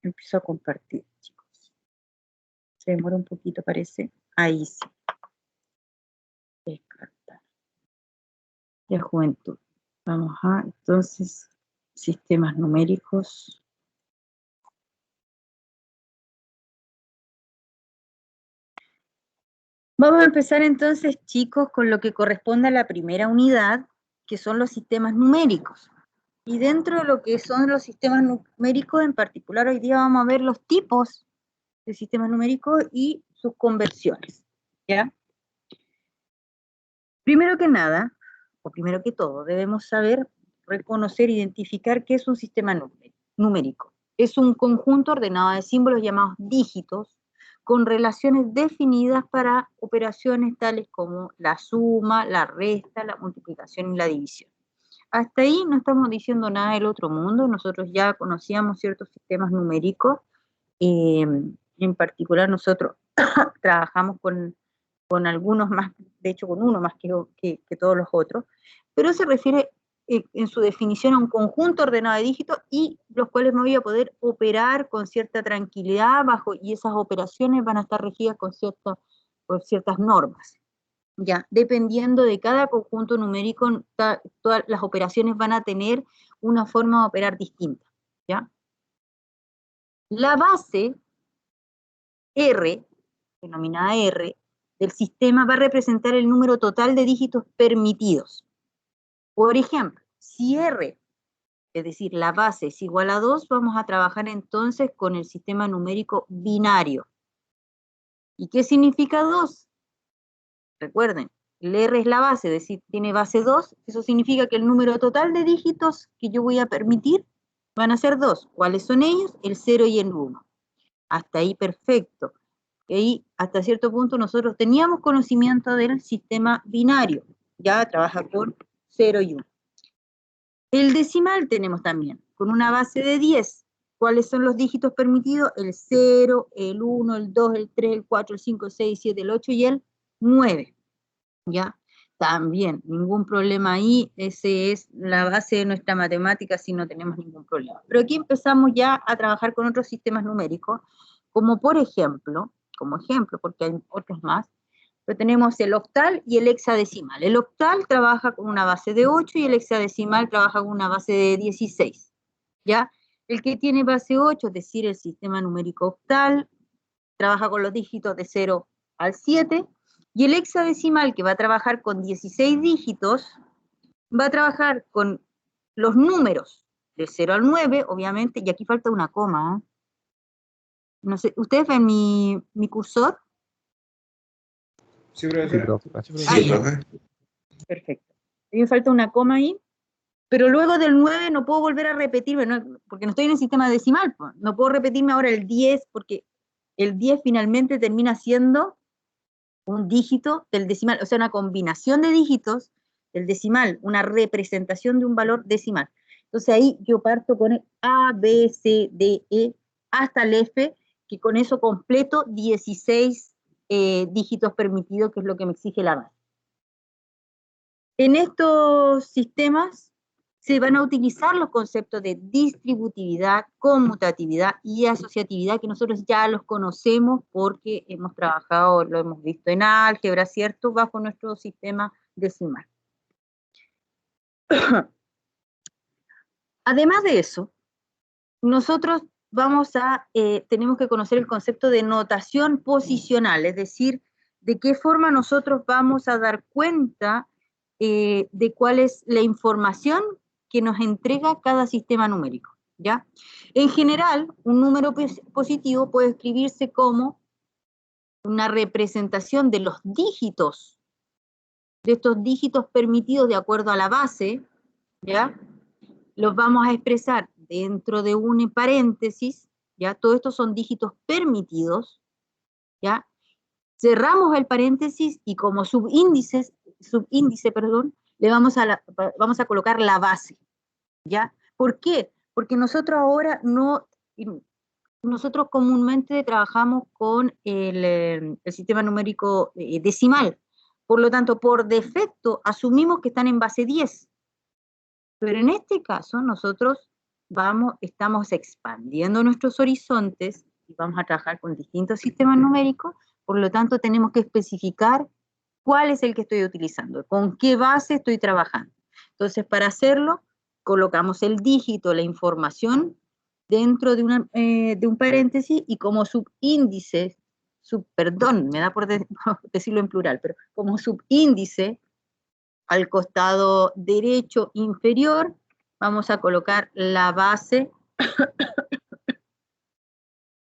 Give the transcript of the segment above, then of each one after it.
Empiezo a compartir, chicos. Se demora un poquito, parece. Ahí sí. Descartar. La juventud. Vamos a, entonces, sistemas numéricos. Vamos a empezar entonces, chicos, con lo que corresponde a la primera unidad, que son los sistemas numéricos. Y dentro de lo que son los sistemas numéricos, en particular hoy día vamos a ver los tipos de sistemas numéricos y sus conversiones, ¿ya? Primero que nada, o primero que todo, debemos saber reconocer, identificar qué es un sistema numérico. Es un conjunto ordenado de símbolos llamados dígitos, con relaciones definidas para operaciones tales como la suma, la resta, la multiplicación y la división. Hasta ahí no estamos diciendo nada del otro mundo, nosotros ya conocíamos ciertos sistemas numéricos, en particular nosotros trabajamos con algunos más, de hecho con uno más que todos los otros, pero se refiere en su definición a un conjunto ordenado de dígitos y los cuales me voy a poder operar con cierta tranquilidad y esas operaciones van a estar regidas por ciertas normas. Ya, dependiendo de cada conjunto numérico, todas las operaciones van a tener una forma de operar distinta, ¿ya? La base R, denominada R, del sistema va a representar el número total de dígitos permitidos. Por ejemplo, si R, es decir, la base es igual a 2, vamos a trabajar entonces con el sistema numérico binario. ¿Y qué significa 2? Recuerden, el R es la base, es decir, tiene base 2, eso significa que el número total de dígitos que yo voy a permitir van a ser 2. ¿Cuáles son ellos? El 0 y el 1. Hasta ahí perfecto. Y hasta cierto punto nosotros teníamos conocimiento del sistema binario, ya trabaja con 0 y 1. El decimal tenemos también, con una base de 10. ¿Cuáles son los dígitos permitidos? El 0, el 1, el 2, el 3, el 4, el 5, el 6, el 7, el 8 y el 9. ¿Ya? También, ningún problema ahí, ese es la base de nuestra matemática, si no tenemos ningún problema. Pero aquí empezamos ya a trabajar con otros sistemas numéricos, como por ejemplo, porque hay otros más, pero tenemos el octal y el hexadecimal. El octal trabaja con una base de 8 y el hexadecimal trabaja con una base de 16, ¿ya? El que tiene base 8, es decir, el sistema numérico octal, trabaja con los dígitos de 0 al 7, y el hexadecimal, que va a trabajar con 16 dígitos, va a trabajar con los números de 0 al 9, obviamente, y aquí falta una coma, ¿eh? No sé, ¿ustedes ven mi cursor? Sí, profesor. Sí, profe. Perfecto. A mí me falta una coma ahí, pero luego del 9 no puedo volver a repetirme, porque no estoy en el sistema decimal, pues. No puedo repetirme ahora el 10, porque el 10 finalmente termina siendo un dígito del decimal, o sea, una combinación de dígitos del decimal, una representación de un valor decimal. Entonces ahí yo parto con el A, B, C, D, E, hasta el F, que con eso completo 16 dígitos permitidos, que es lo que me exige la base. En estos sistemas se van a utilizar los conceptos de distributividad, conmutatividad y asociatividad, que nosotros ya los conocemos porque hemos trabajado, lo hemos visto en álgebra, ¿cierto?, bajo nuestro sistema decimal. Además de eso, nosotros tenemos que conocer el concepto de notación posicional, es decir, de qué forma nosotros vamos a dar cuenta de cuál es la información que nos entrega cada sistema numérico, ¿ya? En general, un número positivo puede escribirse como una representación de los dígitos, de estos dígitos permitidos de acuerdo a la base, ¿ya? Los vamos a expresar dentro de un paréntesis, ¿ya? Todos estos son dígitos permitidos, ¿ya? Cerramos el paréntesis y como subíndice, le vamos a colocar la base, ¿ya? ¿Por qué? Porque nosotros ahora nosotros comúnmente trabajamos con el sistema numérico decimal, por lo tanto, por defecto, asumimos que están en base 10, pero en este caso nosotros estamos expandiendo nuestros horizontes y vamos a trabajar con distintos sistemas numéricos, por lo tanto tenemos que especificar cuál es el que estoy utilizando, con qué base estoy trabajando. Entonces, para hacerlo, colocamos el dígito, la información, dentro de un paréntesis, y como subíndice, perdón, me da por decirlo en plural, pero como subíndice, al costado derecho inferior, vamos a colocar la base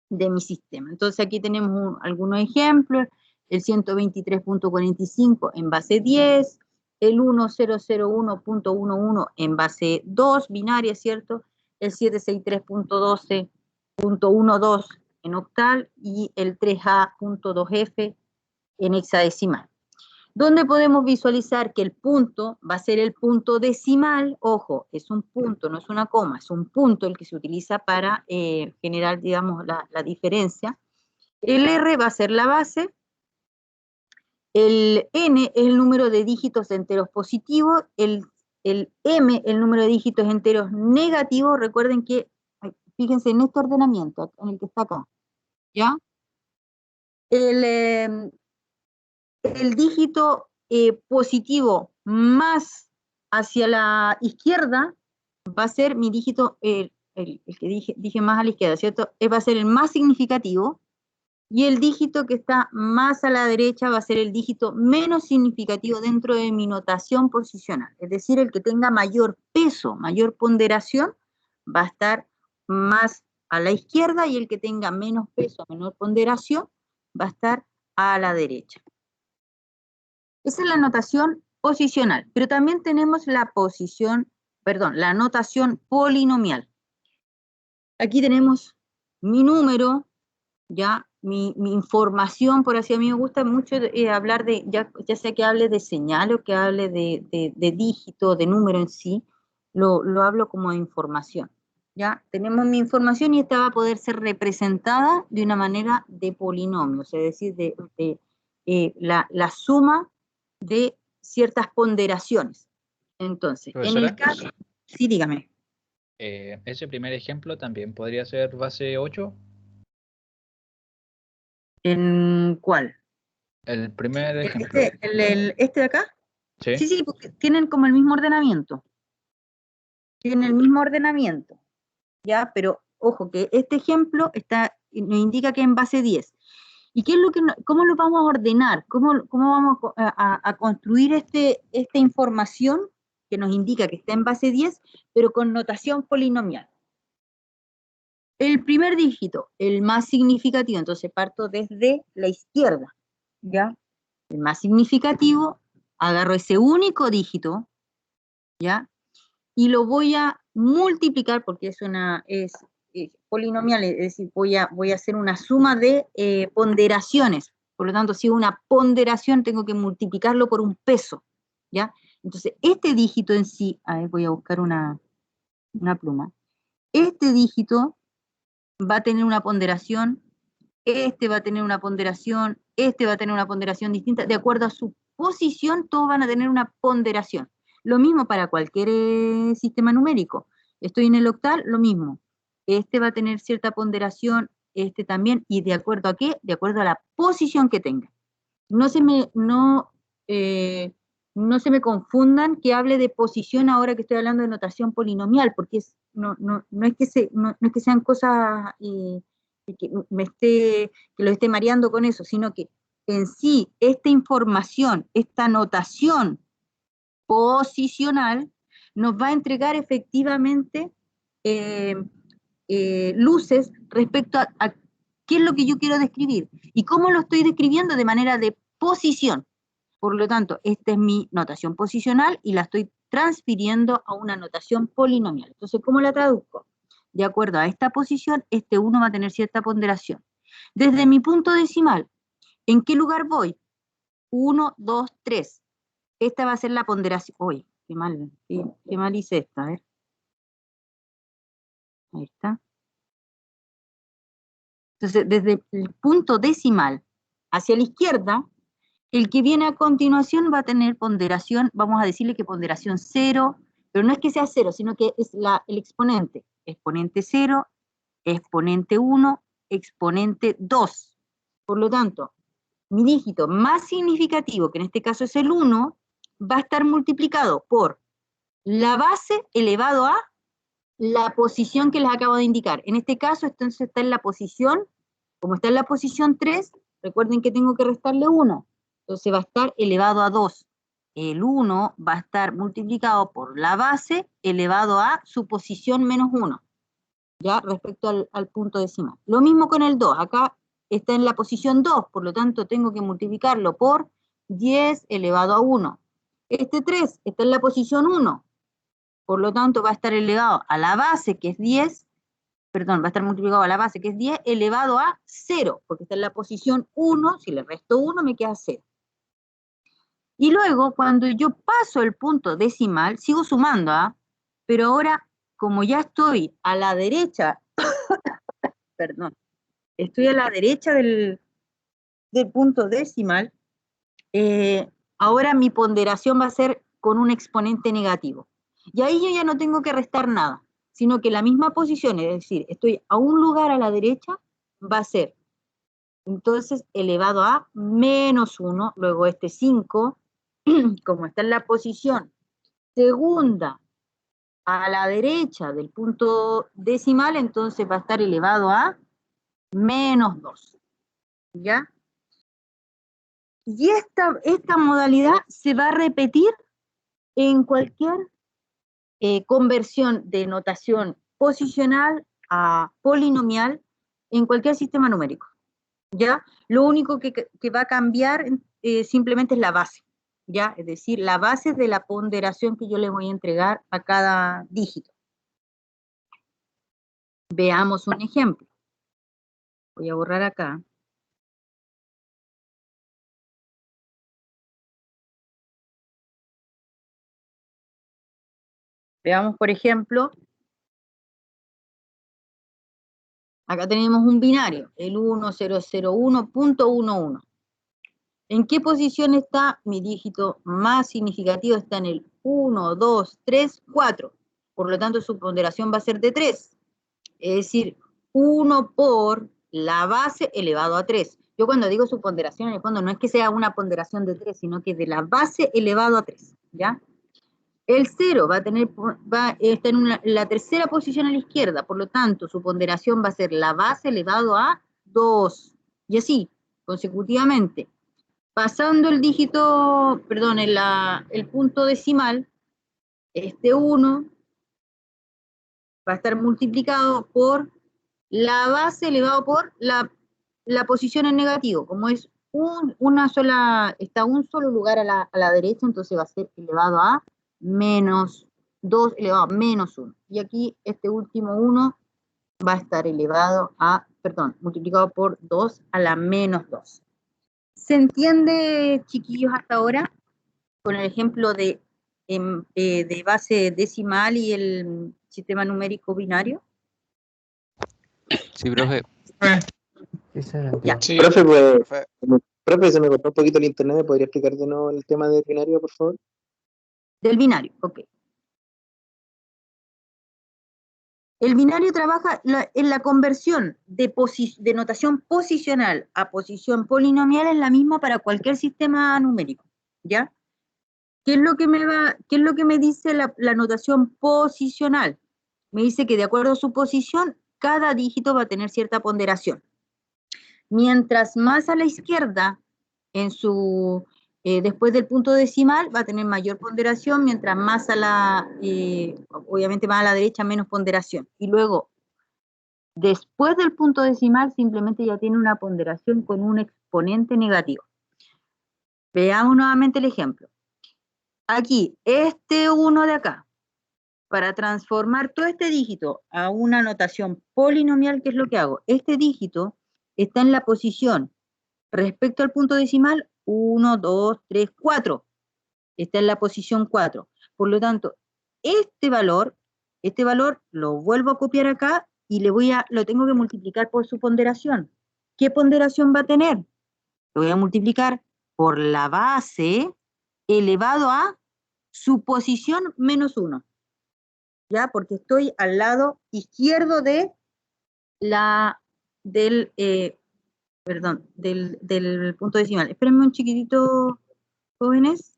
de mi sistema. Entonces aquí tenemos algunos ejemplos: el 123.45 en base 10, el 1001.11 en base 2, binaria, ¿cierto? El 763.12.12 en octal y el 3A.2F en hexadecimal. Donde podemos visualizar que el punto va a ser el punto decimal. Ojo, es un punto, no es una coma, es un punto el que se utiliza para generar, digamos, la diferencia. El R va a ser la base, el N es el número de dígitos enteros positivos, el M el número de dígitos enteros negativos. Recuerden que, fíjense en este ordenamiento, en el que está acá, ¿ya? El dígito positivo más hacia la izquierda va a ser mi dígito, el que dije más a la izquierda, ¿cierto? Va a ser el más significativo, y el dígito que está más a la derecha va a ser el dígito menos significativo dentro de mi notación posicional. Es decir, el que tenga mayor peso, mayor ponderación, va a estar más a la izquierda, y el que tenga menos peso, menor ponderación, va a estar a la derecha. Esa es la notación posicional, pero también tenemos la notación polinomial. Aquí tenemos mi número, ya, mi información, por así. A mí me gusta mucho hablar de, ya sea que hable de señal o que hable de dígito, de número en sí, lo hablo como información. Ya, tenemos mi información, y esta va a poder ser representada de una manera de polinomios, es decir, la suma de ciertas ponderaciones. Entonces, Profesora, en el caso, sí, dígame. ese primer ejemplo también podría ser base 8. ¿En cuál? El primer ejemplo. ¿Este de acá? ¿Sí? Sí, porque tienen como el mismo ordenamiento. Tienen el mismo ordenamiento, ¿ya? Pero, ojo, que este ejemplo nos indica que es en base 10. ¿Y qué es cómo lo vamos a ordenar? ¿Cómo vamos a construir esta información que nos indica que está en base 10, pero con notación polinomial? El primer dígito, el más significativo, entonces parto desde la izquierda, ¿ya? El más significativo, agarro ese único dígito, ¿ya? Y lo voy a multiplicar, porque es polinomial, es decir, voy a hacer una suma de ponderaciones. Por lo tanto, si es una ponderación, tengo que multiplicarlo por un peso, ¿ya? Entonces, este dígito en sí, a ver, voy a buscar una pluma. Este dígito va a tener una ponderación, este va a tener una ponderación, este va a tener una ponderación distinta. De acuerdo a su posición, todos van a tener una ponderación. Lo mismo para cualquier sistema numérico. Estoy en el octal, lo mismo. Este va a tener cierta ponderación, este también, y ¿de acuerdo a qué? De acuerdo a la posición que tenga. No se me confundan que hable de posición ahora que estoy hablando de notación polinomial, porque no es que sean cosas que lo esté mareando con eso, sino que en sí esta información, esta notación posicional, nos va a entregar efectivamente eh, luces respecto a qué es lo que yo quiero describir y cómo lo estoy describiendo de manera de posición. Por lo tanto, esta es mi notación posicional y la estoy transfiriendo a una notación polinomial. Entonces, ¿cómo la traduzco? De acuerdo a esta posición, este 1 va a tener cierta ponderación. Desde mi punto decimal, ¿en qué lugar voy? 1, 2, 3. Esta va a ser la ponderación. Uy, qué mal hice esta, a ver. Ahí está. Entonces, desde el punto decimal hacia la izquierda, el que viene a continuación va a tener ponderación, vamos a decirle que ponderación 0, pero no es que sea 0, sino que es el exponente. exponente 0, exponente 1, exponente 2. Por lo tanto, mi dígito más significativo, que en este caso es el 1, va a estar multiplicado por la base elevado a la posición que les acabo de indicar. En este caso, entonces está en la posición, como está en la posición 3, recuerden que tengo que restarle 1. Entonces va a estar elevado a 2. El 1 va a estar multiplicado por la base elevado a su posición menos 1. Ya, respecto al punto decimal. Lo mismo con el 2. Acá está en la posición 2, por lo tanto tengo que multiplicarlo por 10 elevado a 1. Este 3 está en la posición 1. Por lo tanto, va a estar elevado a la base, que es 10, perdón, va a estar multiplicado a la base, que es 10, elevado a 0, porque está en la posición 1, si le resto 1, me queda 0. Y luego, cuando yo paso el punto decimal, sigo sumando, pero ahora, como ya estoy a la derecha, perdón, estoy a la derecha del punto decimal, ahora mi ponderación va a ser con un exponente negativo. Y ahí yo ya no tengo que restar nada, sino que la misma posición, es decir, estoy a un lugar a la derecha, va a ser, entonces, elevado a menos 1, luego este 5, como está en la posición segunda a la derecha del punto decimal, entonces va a estar elevado a menos 2, ¿ya? Y esta modalidad se va a repetir en cualquier conversión de notación posicional a polinomial en cualquier sistema numérico, ¿ya? Lo único que va a cambiar simplemente es la base, ¿ya? Es decir, la base de la ponderación que yo le voy a entregar a cada dígito. Veamos un ejemplo. Voy a borrar acá. Veamos, por ejemplo, acá tenemos un binario, el 1001.11. ¿En qué posición está mi dígito más significativo? Está en el 1, 2, 3, 4. Por lo tanto, su ponderación va a ser de 3. Es decir, 1 por la base elevado a 3. Yo cuando digo su ponderación, en el fondo no es que sea una ponderación de 3, sino que de la base elevado a 3, ¿ya? El 0 está en la tercera posición a la izquierda, por lo tanto, su ponderación va a ser la base elevado a 2. Y así, consecutivamente. Pasando el dígito, perdón, el punto decimal, este 1 va a estar multiplicado por la base elevado por la posición en negativo. Como es está un solo lugar a la derecha, entonces va a ser elevado a menos 2 elevado a menos 1. Y aquí este último 1 va a estar multiplicado por 2 a la menos 2. ¿Se entiende, chiquillos, hasta ahora? Con el ejemplo de base decimal y el sistema numérico binario. Sí, profe. Ya. Sí, Profe, se me cortó un poquito el internet, ¿me podría explicar de nuevo el tema del binario, por favor? Del binario, ok. El binario trabaja en la conversión de notación posicional a posición polinomial, es la misma para cualquier sistema numérico, ¿ya? ¿Qué es lo que me dice la notación posicional? Me dice que de acuerdo a su posición, cada dígito va a tener cierta ponderación. Mientras más a la izquierda, después del punto decimal, va a tener mayor ponderación, mientras más obviamente más a la derecha, menos ponderación. Y luego, después del punto decimal, simplemente ya tiene una ponderación con un exponente negativo. Veamos nuevamente el ejemplo. Aquí, este 1 de acá, para transformar todo este dígito a una notación polinomial, ¿qué es lo que hago? Este dígito está en la posición respecto al punto decimal 1, 2, 3, 4. Está en la posición 4. Por lo tanto, este valor lo vuelvo a copiar acá y lo tengo que multiplicar por su ponderación. ¿Qué ponderación va a tener? Lo voy a multiplicar por la base elevado a su posición menos 1. ¿ya? Porque estoy al lado izquierdo de del punto decimal. Espérenme un chiquitito, jóvenes.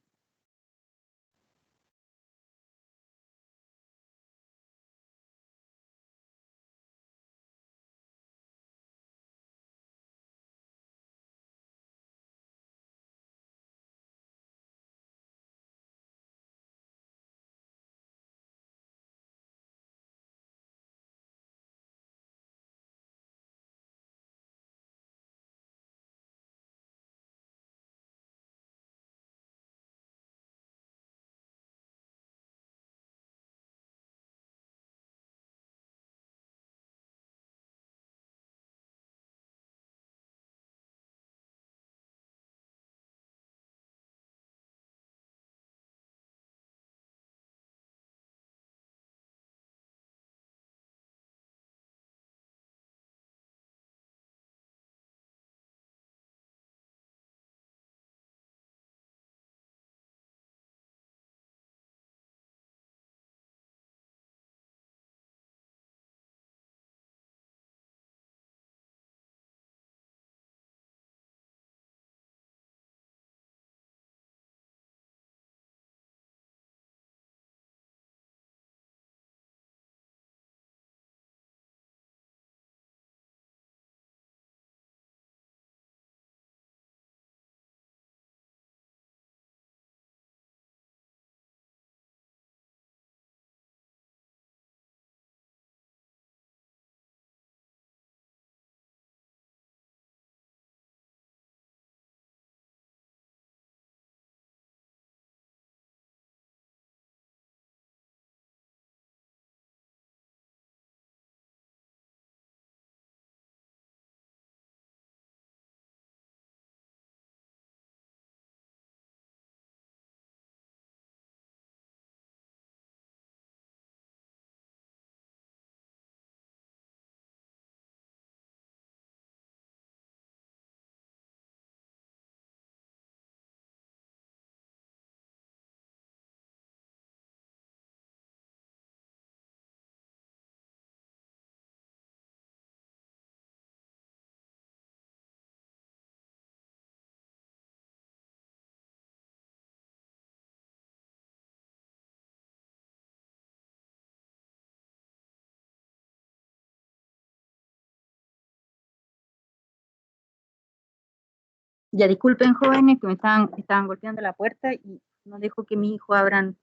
Ya disculpen, jóvenes, que me estaban golpeando la puerta y no dejo que mi hijo abran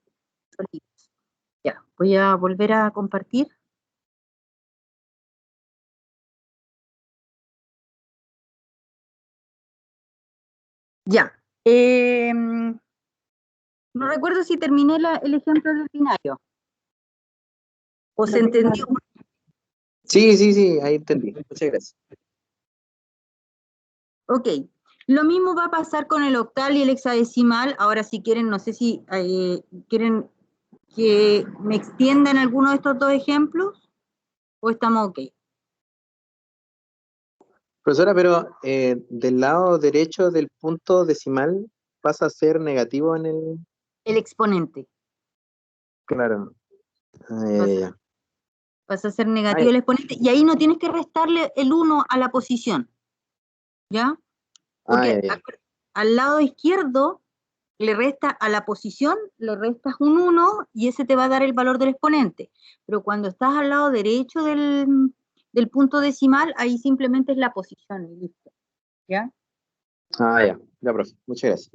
solitos. Ya, voy a volver a compartir. Ya. No recuerdo si terminé el ejemplo del binario. ¿O se entendió? Sí, ahí entendí. Muchas gracias. Ok. Lo mismo va a pasar con el octal y el hexadecimal. Ahora, si quieren, no sé si quieren que me extiendan alguno de estos dos ejemplos o estamos ok. Profesora, pero del lado derecho del punto decimal pasa a ser negativo en el... El exponente. Claro. Ya. Vas a ser negativo el exponente y ahí no tienes que restarle el 1 a la posición. ¿Ya? Porque Ya. al lado izquierdo le resta a la posición, le restas un 1 y ese te va a dar el valor del exponente. Pero cuando estás al lado derecho del punto decimal, ahí simplemente es la posición y listo. ¿Ya? Ya, profe. Muchas gracias.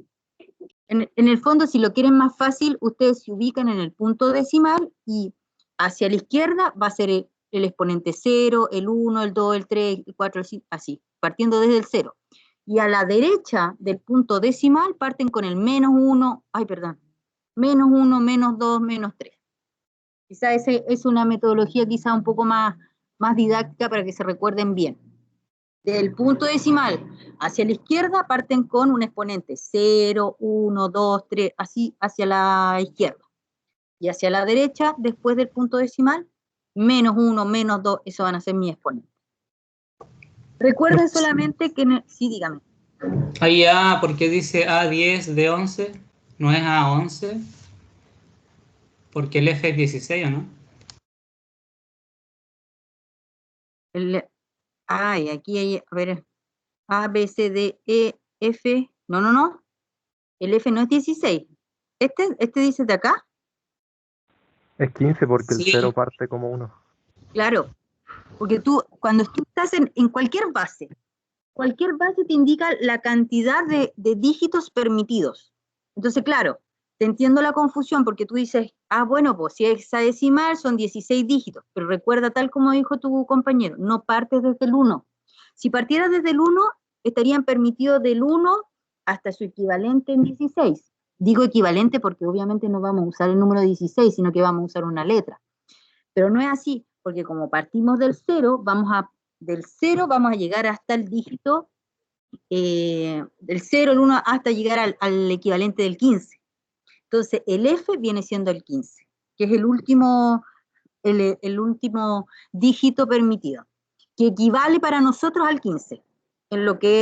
En el fondo, si lo quieren más fácil, ustedes se ubican en el punto decimal y hacia la izquierda va a ser el exponente 0, el 1, el 2, el 3, el 4, el 5, así, partiendo desde el 0. Y a la derecha del punto decimal parten con el menos 1, menos 1, menos 2, menos 3. Quizá esa es una metodología quizá un poco más didáctica para que se recuerden bien. Del punto decimal hacia la izquierda parten con un exponente 0, 1, 2, 3, así hacia la izquierda. Y hacia la derecha, después del punto decimal, menos 1, menos 2, eso van a ser mis exponentes. Recuerden solamente que... Sí, dígame. Ahí A, ¿por qué dice A10 de 11? ¿No es A11? Porque el eje es 16, ¿o no? Ay, aquí hay, a ver, A, B, C, D, E, F. No. El F no es 16. ¿Este dice de acá? Es 15 porque el Sí. 0 parte como 1. Claro, porque cuando tú estás en cualquier base te indica la cantidad de dígitos permitidos. Entonces, claro, te entiendo la confusión porque tú dices, bueno, pues si es hexadecimal son 16 dígitos, pero recuerda, tal como dijo tu compañero, no partes desde el 1. Si partieras desde el 1, estarían permitidos del 1 hasta su equivalente en 16. Digo equivalente porque obviamente no vamos a usar el número 16, sino que vamos a usar una letra. Pero no es así, porque como partimos del 0, vamos a llegar hasta el dígito del 0, el 1, hasta llegar al equivalente del 15. Entonces, el F viene siendo el 15, que es el último dígito permitido, que equivale para nosotros al 15, en lo que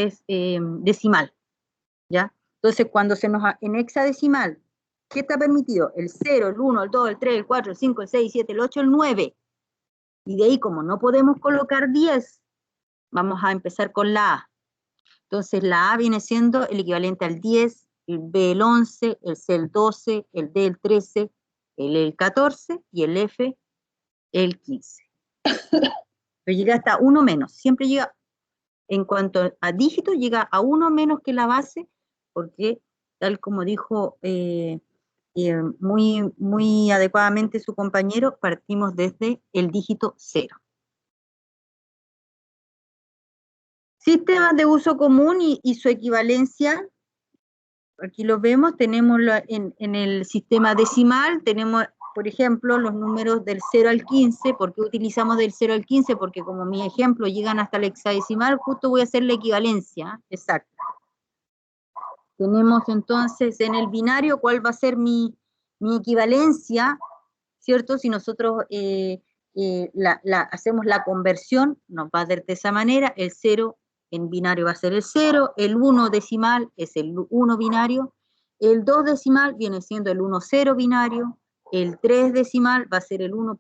es decimal, ¿ya? Entonces, cuando en hexadecimal, ¿qué está permitido? El 0, el 1, el 2, el 3, el 4, el 5, el 6, el 7, el 8, el 9. Y de ahí, como no podemos colocar 10, vamos a empezar con la A. Entonces, la A viene siendo el equivalente al 10, el B el 11, el C el 12, el D el 13, el E el 14 y el F el 15. Pero llega hasta 1 menos. Siempre llega, en cuanto a dígitos, llega a 1 menos que la base, porque, tal como dijo muy, muy adecuadamente su compañero, partimos desde el dígito 0. Sistemas de uso común y su equivalencia. Aquí lo vemos, tenemos en el sistema decimal, tenemos, por ejemplo, los números del 0 al 15. ¿Por qué utilizamos del 0 al 15? Porque como mi ejemplo llegan hasta el hexadecimal, justo voy a hacer la equivalencia exacta. Tenemos entonces en el binario cuál va a ser mi equivalencia, ¿cierto? Si nosotros hacemos la conversión, nos va a dar de esa manera. El 0 en binario va a ser el 0, el 1 decimal es el 1 binario, el 2 decimal viene siendo el 1, 0 binario, el 3 decimal va a ser el 1,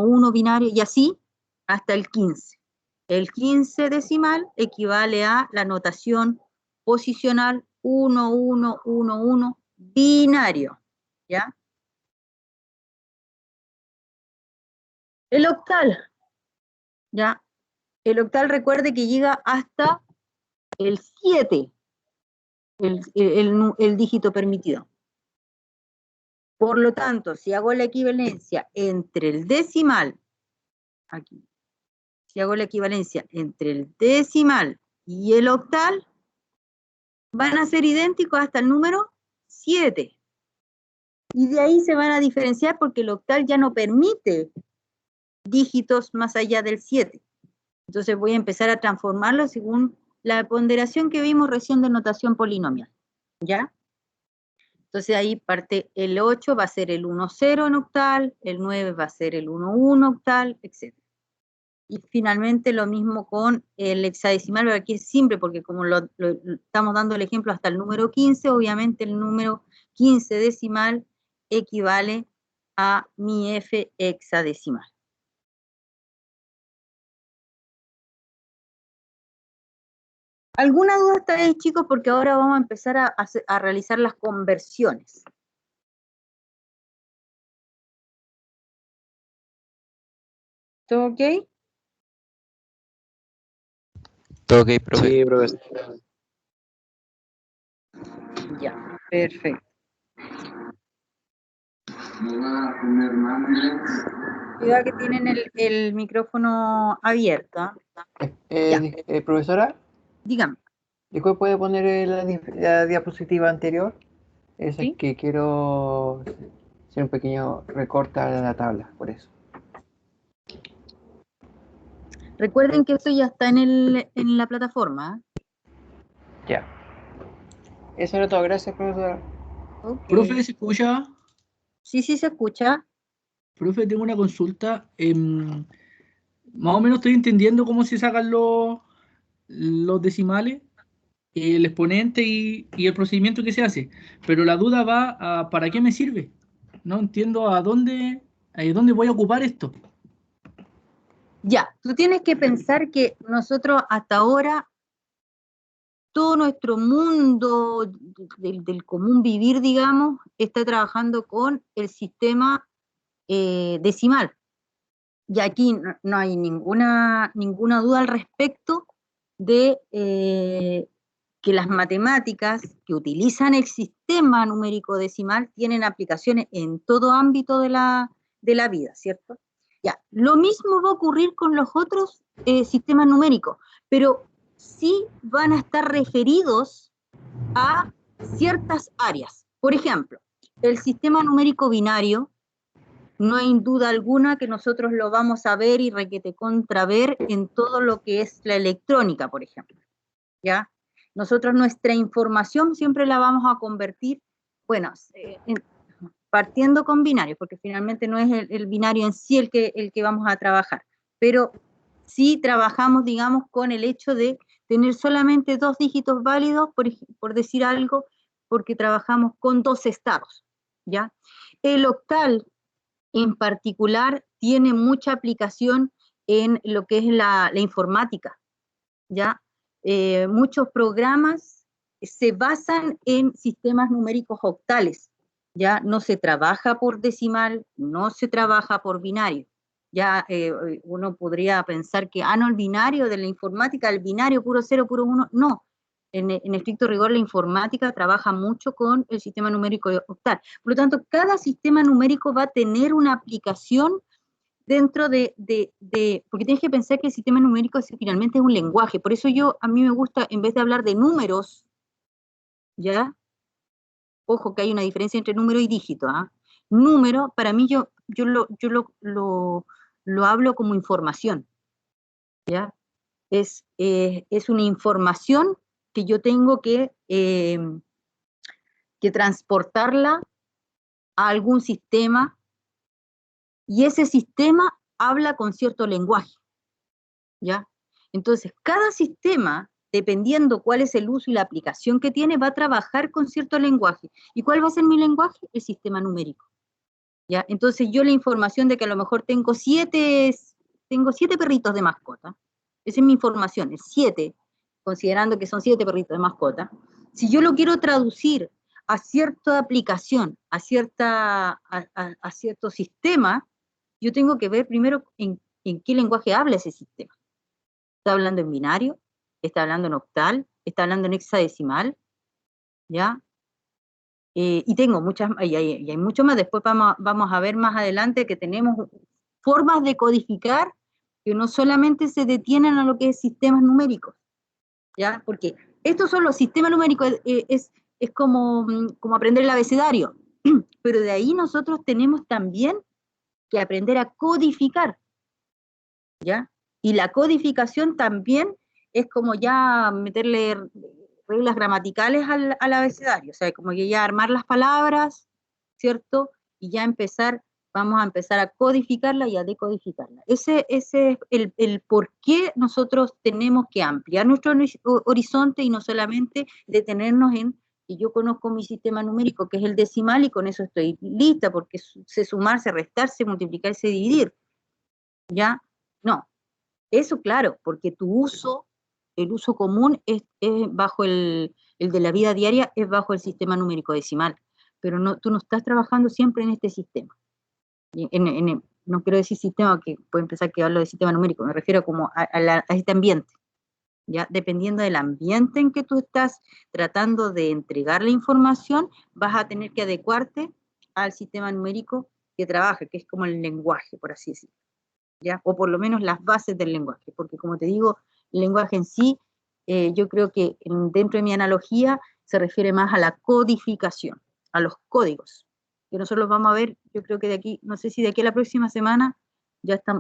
1 binario, y así hasta el 15. El 15 decimal equivale a la notación posicional 1, 1, 1, 1 binario, ¿ya? El octal, ¿ya? El octal, recuerde que llega hasta el 7, el dígito permitido. Por lo tanto, si hago la equivalencia entre el decimal, aquí, si hago la equivalencia entre el decimal y el octal, van a ser idénticos hasta el número 7. Y de ahí se van a diferenciar porque el octal ya no permite dígitos más allá del 7. Entonces voy a empezar a transformarlo según la ponderación que vimos recién de notación polinomial, ¿ya? Entonces ahí parte el 8 va a ser el 1, 0 en octal, el 9 va a ser el 1, 1 octal, etc. Y finalmente lo mismo con el hexadecimal, pero aquí es simple porque como estamos dando el ejemplo hasta el número 15, obviamente el número 15 decimal equivale a mi F hexadecimal. ¿Alguna duda hasta ahí, chicos? Porque ahora vamos a empezar a realizar las conversiones. ¿Todo ok? Todo ok, profe. Sí, profesor. Ya, perfecto. Cuidado que tienen el micrófono abierto. Profesora, Dígame. ¿después puede poner la diapositiva anterior? Esa ¿Sí? es que quiero hacer un pequeño recorte a la tabla, por eso. Recuerden que esto ya está en la plataforma. Ya. Eso era todo, gracias, profesora. Okay. Profe, ¿se escucha? Sí, sí se escucha. Profe, tengo una consulta. Más o menos estoy entendiendo cómo se sacan los decimales, el exponente y el procedimiento que se hace. Pero la duda va a ¿para qué me sirve? No entiendo dónde voy a ocupar esto. Ya, tú tienes que pensar que nosotros hasta ahora, todo nuestro mundo del común vivir, digamos, está trabajando con el sistema decimal. Y aquí no hay ninguna duda al respecto de que las matemáticas que utilizan el sistema numérico decimal tienen aplicaciones en todo ámbito de la vida, ¿cierto? Ya, lo mismo va a ocurrir con los otros sistemas numéricos, pero sí van a estar referidos a ciertas áreas. Por ejemplo, el sistema numérico binario, no hay duda alguna que nosotros lo vamos a ver y requete contraver en todo lo que es la electrónica, por ejemplo, ¿ya? Nosotros nuestra información siempre la vamos a convertir, bueno, partiendo con binarios, porque finalmente no es el binario en sí el que vamos a trabajar, pero sí trabajamos, digamos, con el hecho de tener solamente 2 dígitos válidos, por decir algo, porque trabajamos con 2 estados, ¿ya? El octal, en particular, tiene mucha aplicación en lo que es la informática, ¿ya? Muchos programas se basan en sistemas numéricos octales, ¿ya? No se trabaja por decimal, no se trabaja por binario. Ya uno podría pensar que, no, el binario de la informática, el binario puro 0, puro 1, no. En estricto rigor, la informática trabaja mucho con el sistema numérico octal. Por lo tanto, cada sistema numérico va a tener una aplicación dentro porque tienes que pensar que el sistema numérico finalmente es un lenguaje. Por eso a mí me gusta, en vez de hablar de números, ¿ya? Ojo que hay una diferencia entre número y dígito, ¿ah? Número, para mí yo lo hablo como información, ¿ya? Es una información que yo tengo que transportarla a algún sistema, y ese sistema habla con cierto lenguaje, ¿ya? Entonces, cada sistema, dependiendo cuál es el uso y la aplicación que tiene, va a trabajar con cierto lenguaje. ¿Y cuál va a ser mi lenguaje? El sistema numérico, ¿ya? Entonces, yo la información de que a lo mejor tengo 7 perritos de mascota, esa es mi información, es 7, considerando que son 7 perritos de mascota. Si yo lo quiero traducir a cierta aplicación, a cierto sistema, yo tengo que ver primero en qué lenguaje habla ese sistema. ¿Está hablando en binario? ¿Está hablando en octal? ¿Está hablando en hexadecimal? ¿Ya? Y tengo y hay mucho más. Después vamos a ver más adelante que tenemos formas de codificar que no solamente se detienen a lo que es sistemas numéricos, ¿ya? Porque estos son los sistemas numéricos, es como aprender el abecedario, pero de ahí nosotros tenemos también que aprender a codificar, ¿ya? Y la codificación también es como ya meterle reglas gramaticales al abecedario, o sea, como que ya armar las palabras, ¿cierto? Y ya vamos a empezar a codificarla y a decodificarla. Ese es el por qué nosotros tenemos que ampliar nuestro horizonte y no solamente detenernos en que yo conozco mi sistema numérico, que es el decimal, y con eso estoy lista, porque sé sumarse, restarse, multiplicarse, dividir, ¿ya? No, eso claro, porque el uso común es bajo el de la vida diaria, es bajo el sistema numérico decimal, pero tú no estás trabajando siempre en este sistema. No quiero decir sistema, que pueden pensar que hablo de sistema numérico, me refiero como a este ambiente, ¿ya? Dependiendo del ambiente en que tú estás tratando de entregar la información, vas a tener que adecuarte al sistema numérico que trabaja, que es como el lenguaje, por así decirlo, ¿ya? O por lo menos las bases del lenguaje, porque como te digo, el lenguaje en sí, yo creo que dentro de mi analogía se refiere más a la codificación, a los códigos, que nosotros vamos a ver, yo creo que de aquí, no sé si de aquí a la próxima semana,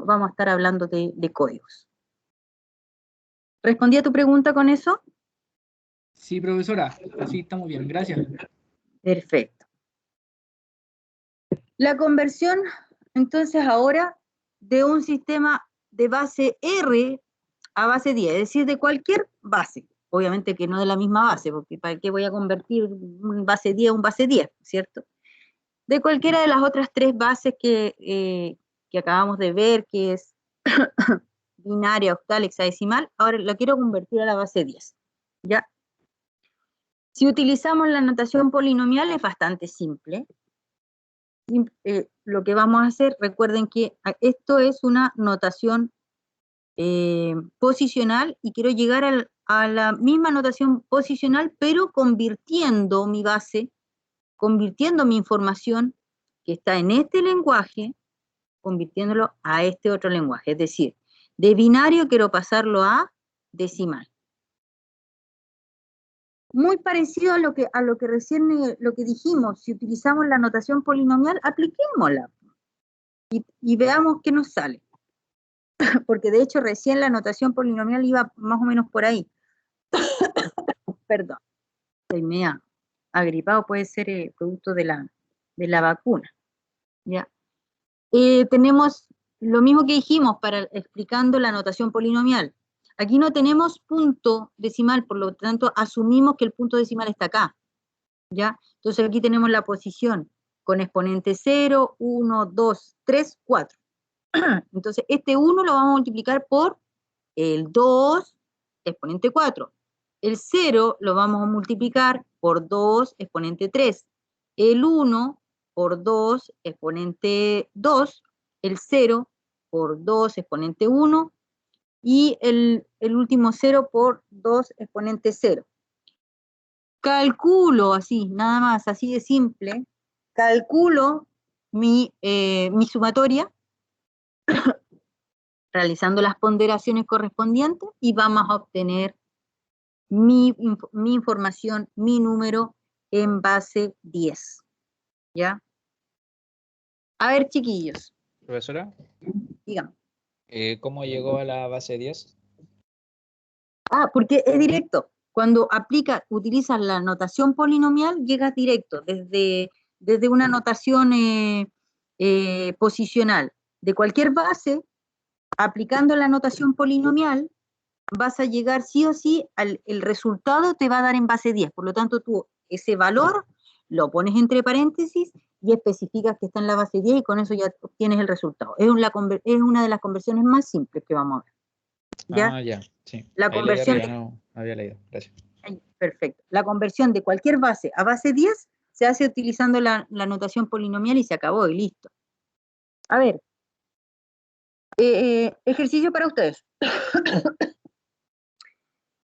vamos a estar hablando de códigos. ¿Respondí a tu pregunta con eso? Sí, profesora, así estamos bien, gracias. Perfecto. La conversión, entonces, ahora de un sistema de base R a base 10, es decir, de cualquier base. Obviamente que no de la misma base, porque ¿para qué voy a convertir un base 10 a un base 10, ¿cierto? De cualquiera de las otras 3 bases que acabamos de ver, que es binaria, octal, hexadecimal. Ahora la quiero convertir a la base 10. ¿Ya? Si utilizamos la notación polinomial es bastante simple. Lo que vamos a hacer, recuerden que esto es una notación posicional y quiero llegar a la misma notación posicional, pero convirtiendo mi base, convirtiendo mi información que está en este lenguaje, convirtiéndolo a este otro lenguaje. Es decir, de binario quiero pasarlo a decimal. Muy parecido a lo que recién lo que dijimos, si utilizamos la notación polinomial, apliquémosla y veamos qué nos sale. Porque de hecho recién la notación polinomial iba más o menos por ahí. Perdón, estoy media agripado, puede ser producto de la vacuna. ¿Ya? Tenemos lo mismo que dijimos para explicando la notación polinomial. Aquí no tenemos punto decimal, por lo tanto asumimos que el punto decimal está acá. ¿Ya? Entonces aquí tenemos la posición con exponente 0, 1, 2, 3, 4. Entonces este 1 lo vamos a multiplicar por el 2, exponente 4. El 0 lo vamos a multiplicar por 2, exponente 3. El 1 por 2, exponente 2. El 0 por 2, exponente 1. Y el último 0 por 2, exponente 0. Calculo así, nada más, así de simple, calculo mi sumatoria, realizando las ponderaciones correspondientes, y vamos a obtener mi información, mi número en base 10. ¿Ya? A ver, chiquillos, Profesora, díganme. ¿cómo llegó a la base 10? Porque es directo. Cuando utilizas la notación polinomial, llegas directo, desde una notación posicional. De cualquier base, aplicando la notación polinomial, vas a llegar sí o sí, el resultado te va a dar en base 10. Por lo tanto, tú ese valor lo pones entre paréntesis y especificas que está en la base 10 y con eso ya obtienes el resultado. Es una de las conversiones más simples que vamos a ver. ¿Ya? Ya, sí. La Ahí leí conversión arriba, no había leído. Gracias. Perfecto. La conversión de cualquier base a base 10 se hace utilizando la notación polinomial y se acabó y listo. A ver, ejercicio para ustedes.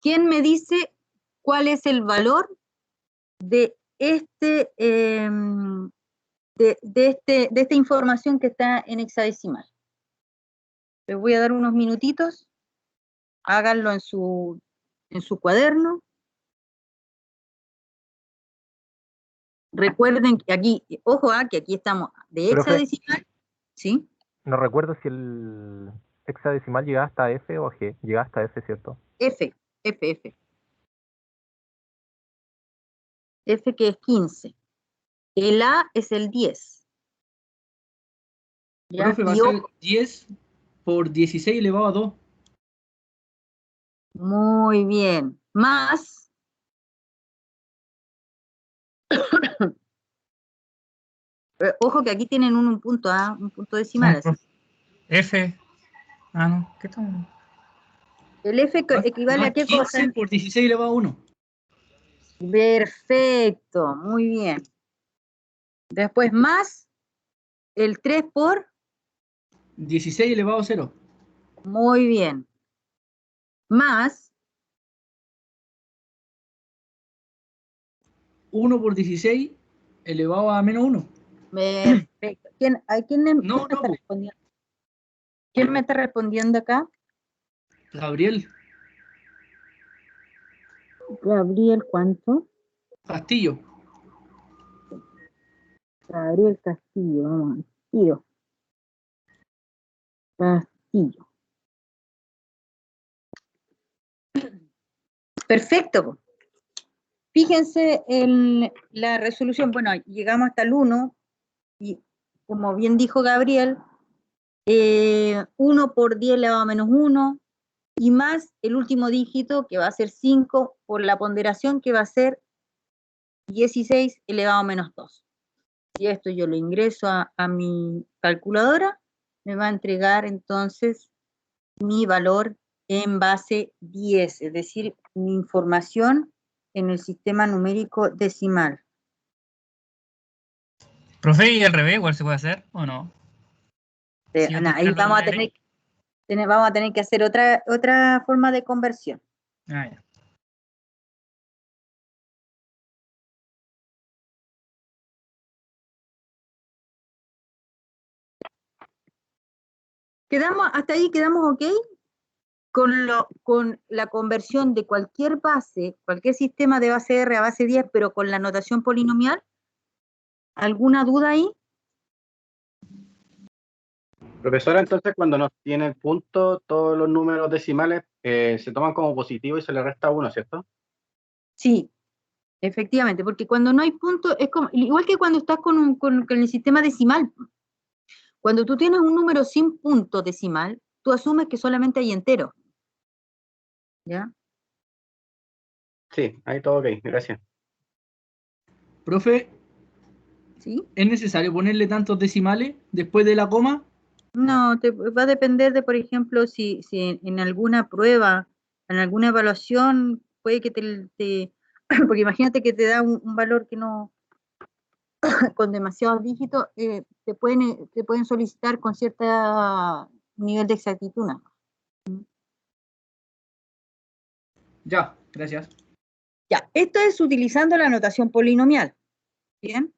¿Quién me dice cuál es el valor de esta información que está en hexadecimal? Les voy a dar unos minutitos. Háganlo en su cuaderno. Recuerden que aquí, ojo, que aquí estamos de hexadecimal, ¿sí? No recuerdo si el hexadecimal llegaba hasta F o G. Llegaba hasta F, ¿cierto? F. F que es 15. El A es el 10. ¿Ya? Profe, va a ser 10 por 16 elevado a 2. Muy bien. Más. Ojo que aquí tienen un punto A, un punto decimal. Así. F. No, ¿qué tal? El F equivale a qué cosa? 15 por 16 elevado a 1. Perfecto, muy bien. Después más el 3 por. 16 elevado a 0. Muy bien. Más 1 por 16 elevado a menos 1. perfecto. ¿Quién me No, está respondiendo? ¿Quién me está respondiendo acá? Gabriel Gabriel, ¿cuánto? Castillo. Gabriel Castillo, vamos, tiro. Castillo. Perfecto. Fíjense en la resolución. Bueno, llegamos hasta el 1 y como bien dijo Gabriel, 1 por 10 elevado a menos 1 y más el último dígito que va a ser 5 por la ponderación que va a ser 16 elevado a menos 2. Si esto yo lo ingreso a mi calculadora, me va a entregar entonces mi valor en base 10, es decir, mi información en el sistema numérico decimal. Profe, ¿y al revés igual se puede hacer o no? Si yo Ahí tuviera vamos a los vamos a tener que hacer otra forma de conversión. Ah, ya. Hasta ahí quedamos ok con la conversión de cualquier base, cualquier sistema de base R a base 10, pero con la notación polinomial. ¿Alguna duda ahí? Profesora, entonces cuando nos tiene el punto, todos los números decimales se toman como positivo y se le resta 1, ¿cierto? Sí, efectivamente, porque cuando no hay punto, es como, igual que cuando estás con el sistema decimal. Cuando tú tienes un número sin punto decimal, tú asumes que solamente hay enteros. ¿Ya? Sí, ahí todo ok, gracias. Profe, ¿Sí? ¿es necesario ponerle tantos decimales después de la coma? No, va a depender de, por ejemplo, si en alguna prueba, en alguna evaluación, puede que porque imagínate que te da un valor que no, con demasiados dígitos, te pueden solicitar con cierto nivel de exactitud, ¿no? Ya, gracias. Ya, esto es utilizando la notación polinomial, ¿bien?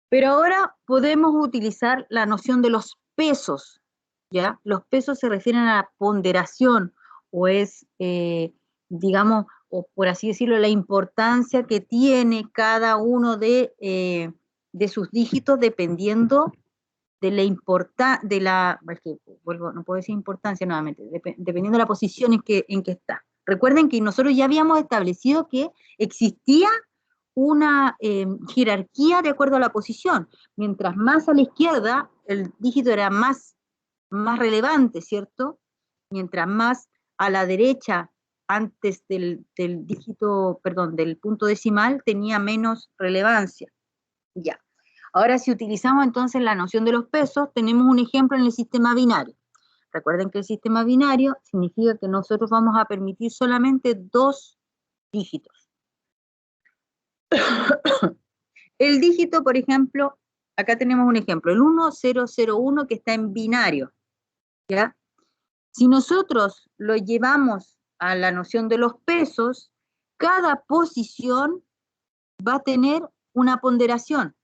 Pero ahora podemos utilizar la noción de los pesos, ¿ya? Los pesos se refieren a la ponderación, o es, digamos, o por así decirlo, la importancia que tiene cada uno de sus dígitos dependiendo de no puedo decir importancia nuevamente, dependiendo de la posición en que está. Recuerden que nosotros ya habíamos establecido que existía una jerarquía de acuerdo a la posición. Mientras más a la izquierda, el dígito era más relevante, ¿cierto? Mientras más a la derecha, antes del dígito, perdón, del punto decimal, tenía menos relevancia. Ya. Ahora, si utilizamos entonces la noción de los pesos, tenemos un ejemplo en el sistema binario. Recuerden que el sistema binario significa que nosotros vamos a permitir solamente 2 dígitos. El dígito, por ejemplo, acá tenemos un ejemplo, el 1001 que está en binario, ¿ya? Si nosotros lo llevamos a la noción de los pesos, cada posición va a tener una ponderación.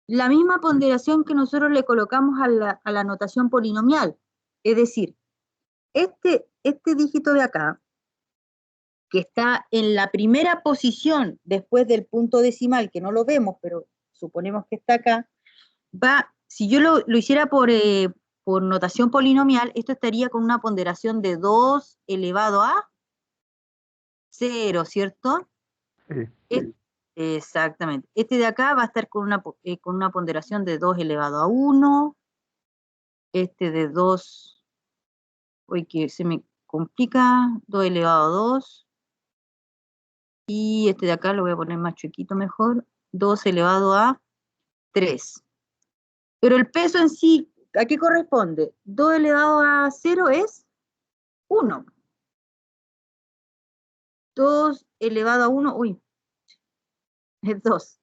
La misma ponderación que nosotros le colocamos a la notación polinomial. Es decir, este dígito de acá, que está en la primera posición después del punto decimal, que no lo vemos, pero suponemos que está acá, si yo lo hiciera por notación polinomial, esto estaría con una ponderación de 2 elevado a 0, ¿cierto? Sí. Exactamente. Este de acá va a estar con una ponderación de 2 elevado a 1, este de 2, uy, que se me complica, 2 elevado a 2, y este de acá lo voy a poner más chiquito mejor, 2 elevado a 3. Pero el peso en sí, ¿a qué corresponde? 2 elevado a 0 es 1. 2 elevado a 1, uy, es 2.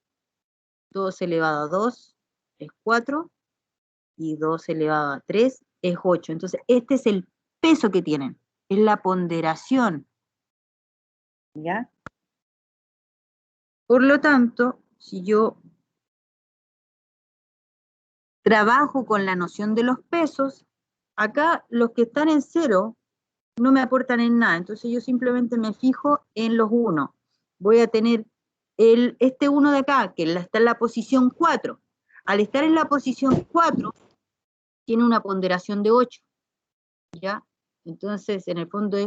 2 elevado a 2 es 4, y 2 elevado a 3 es 8. Entonces, este es el peso que tienen, es la ponderación, ¿ya? Por lo tanto, si yo trabajo con la noción de los pesos, acá los que están en 0 no me aportan en nada, entonces yo simplemente me fijo en los 1. Voy a tener este 1 de acá, que está en la posición 4. Al estar en la posición 4, tiene una ponderación de 8, ¿ya? Entonces, en el fondo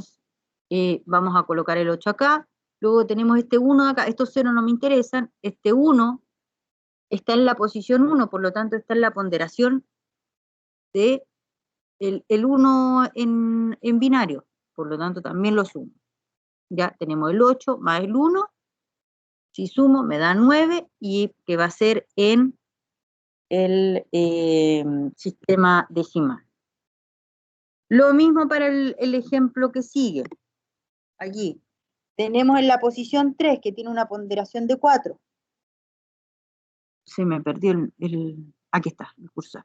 vamos a colocar el 8 acá, luego tenemos este 1 de acá, estos 0 no me interesan, este 1 está en la posición 1, por lo tanto está en la ponderación de el 1 en binario, por lo tanto también lo sumo. Ya tenemos el 8 más el 1, si sumo me da 9, y que va a ser en el sistema decimal. Lo mismo para el ejemplo que sigue. Allí tenemos en la posición 3, que tiene una ponderación de 4. Se me perdió aquí está, el cursor.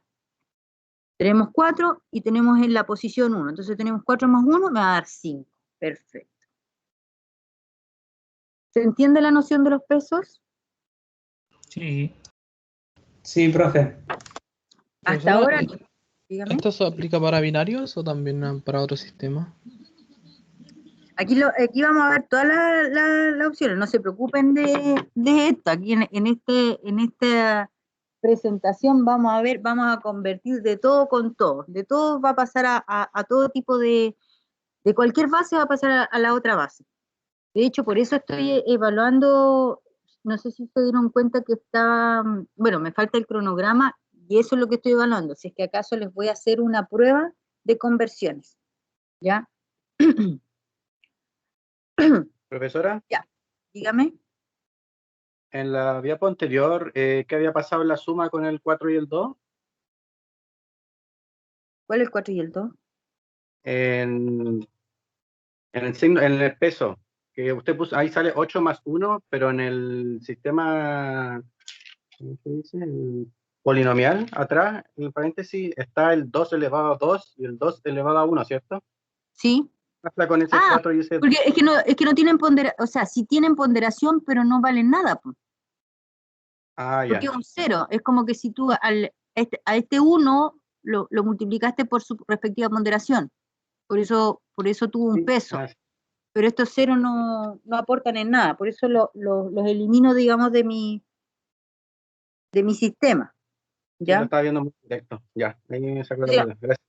Tenemos 4 y tenemos en la posición 1. Entonces tenemos 4 más 1, me va a dar 5. Perfecto. ¿Se entiende la noción de los pesos? Sí. Sí, profe. Hasta ahora, dígame. ¿Esto se aplica para binarios o también para otros sistemas? Aquí vamos a ver todas las opciones. No se preocupen de esto. Aquí en esta presentación vamos a convertir de todo con todo. De todo va a pasar a todo tipo de cualquier base va a pasar a la otra base. De hecho, por eso estoy evaluando, no sé si se dieron cuenta que bueno, me falta el cronograma y eso es lo que estoy evaluando. Si es que acaso les voy a hacer una prueba de conversiones. ¿Ya? Profesora, Ya, dígame. en la diapo anterior, ¿qué había pasado en la suma con el 4 y el 2? ¿Cuál es el 4 y el 2? En el signo, en el peso, que usted puso, ahí sale 8 más 1, pero en el sistema, ¿cómo se dice? El polinomial, atrás, en el paréntesis, está el 2 elevado a 2 y el 2 elevado a 1, ¿cierto? Sí. Hasta con ese 4 y ese... Porque es que no tienen ponderación, o sea, sí tienen ponderación, pero no valen nada, pues. Ah, Porque ya. es un 0. Es como que si tú a este 1 lo multiplicaste por su respectiva ponderación. Por eso tuvo un Sí. peso. Ah, Pero estos 0 no aportan en nada. Por eso los elimino, digamos, de mi sistema. sí, lo ¿Ya? estaba viendo muy directo. Ya, ahí me sacó la O sea, duda. Gracias.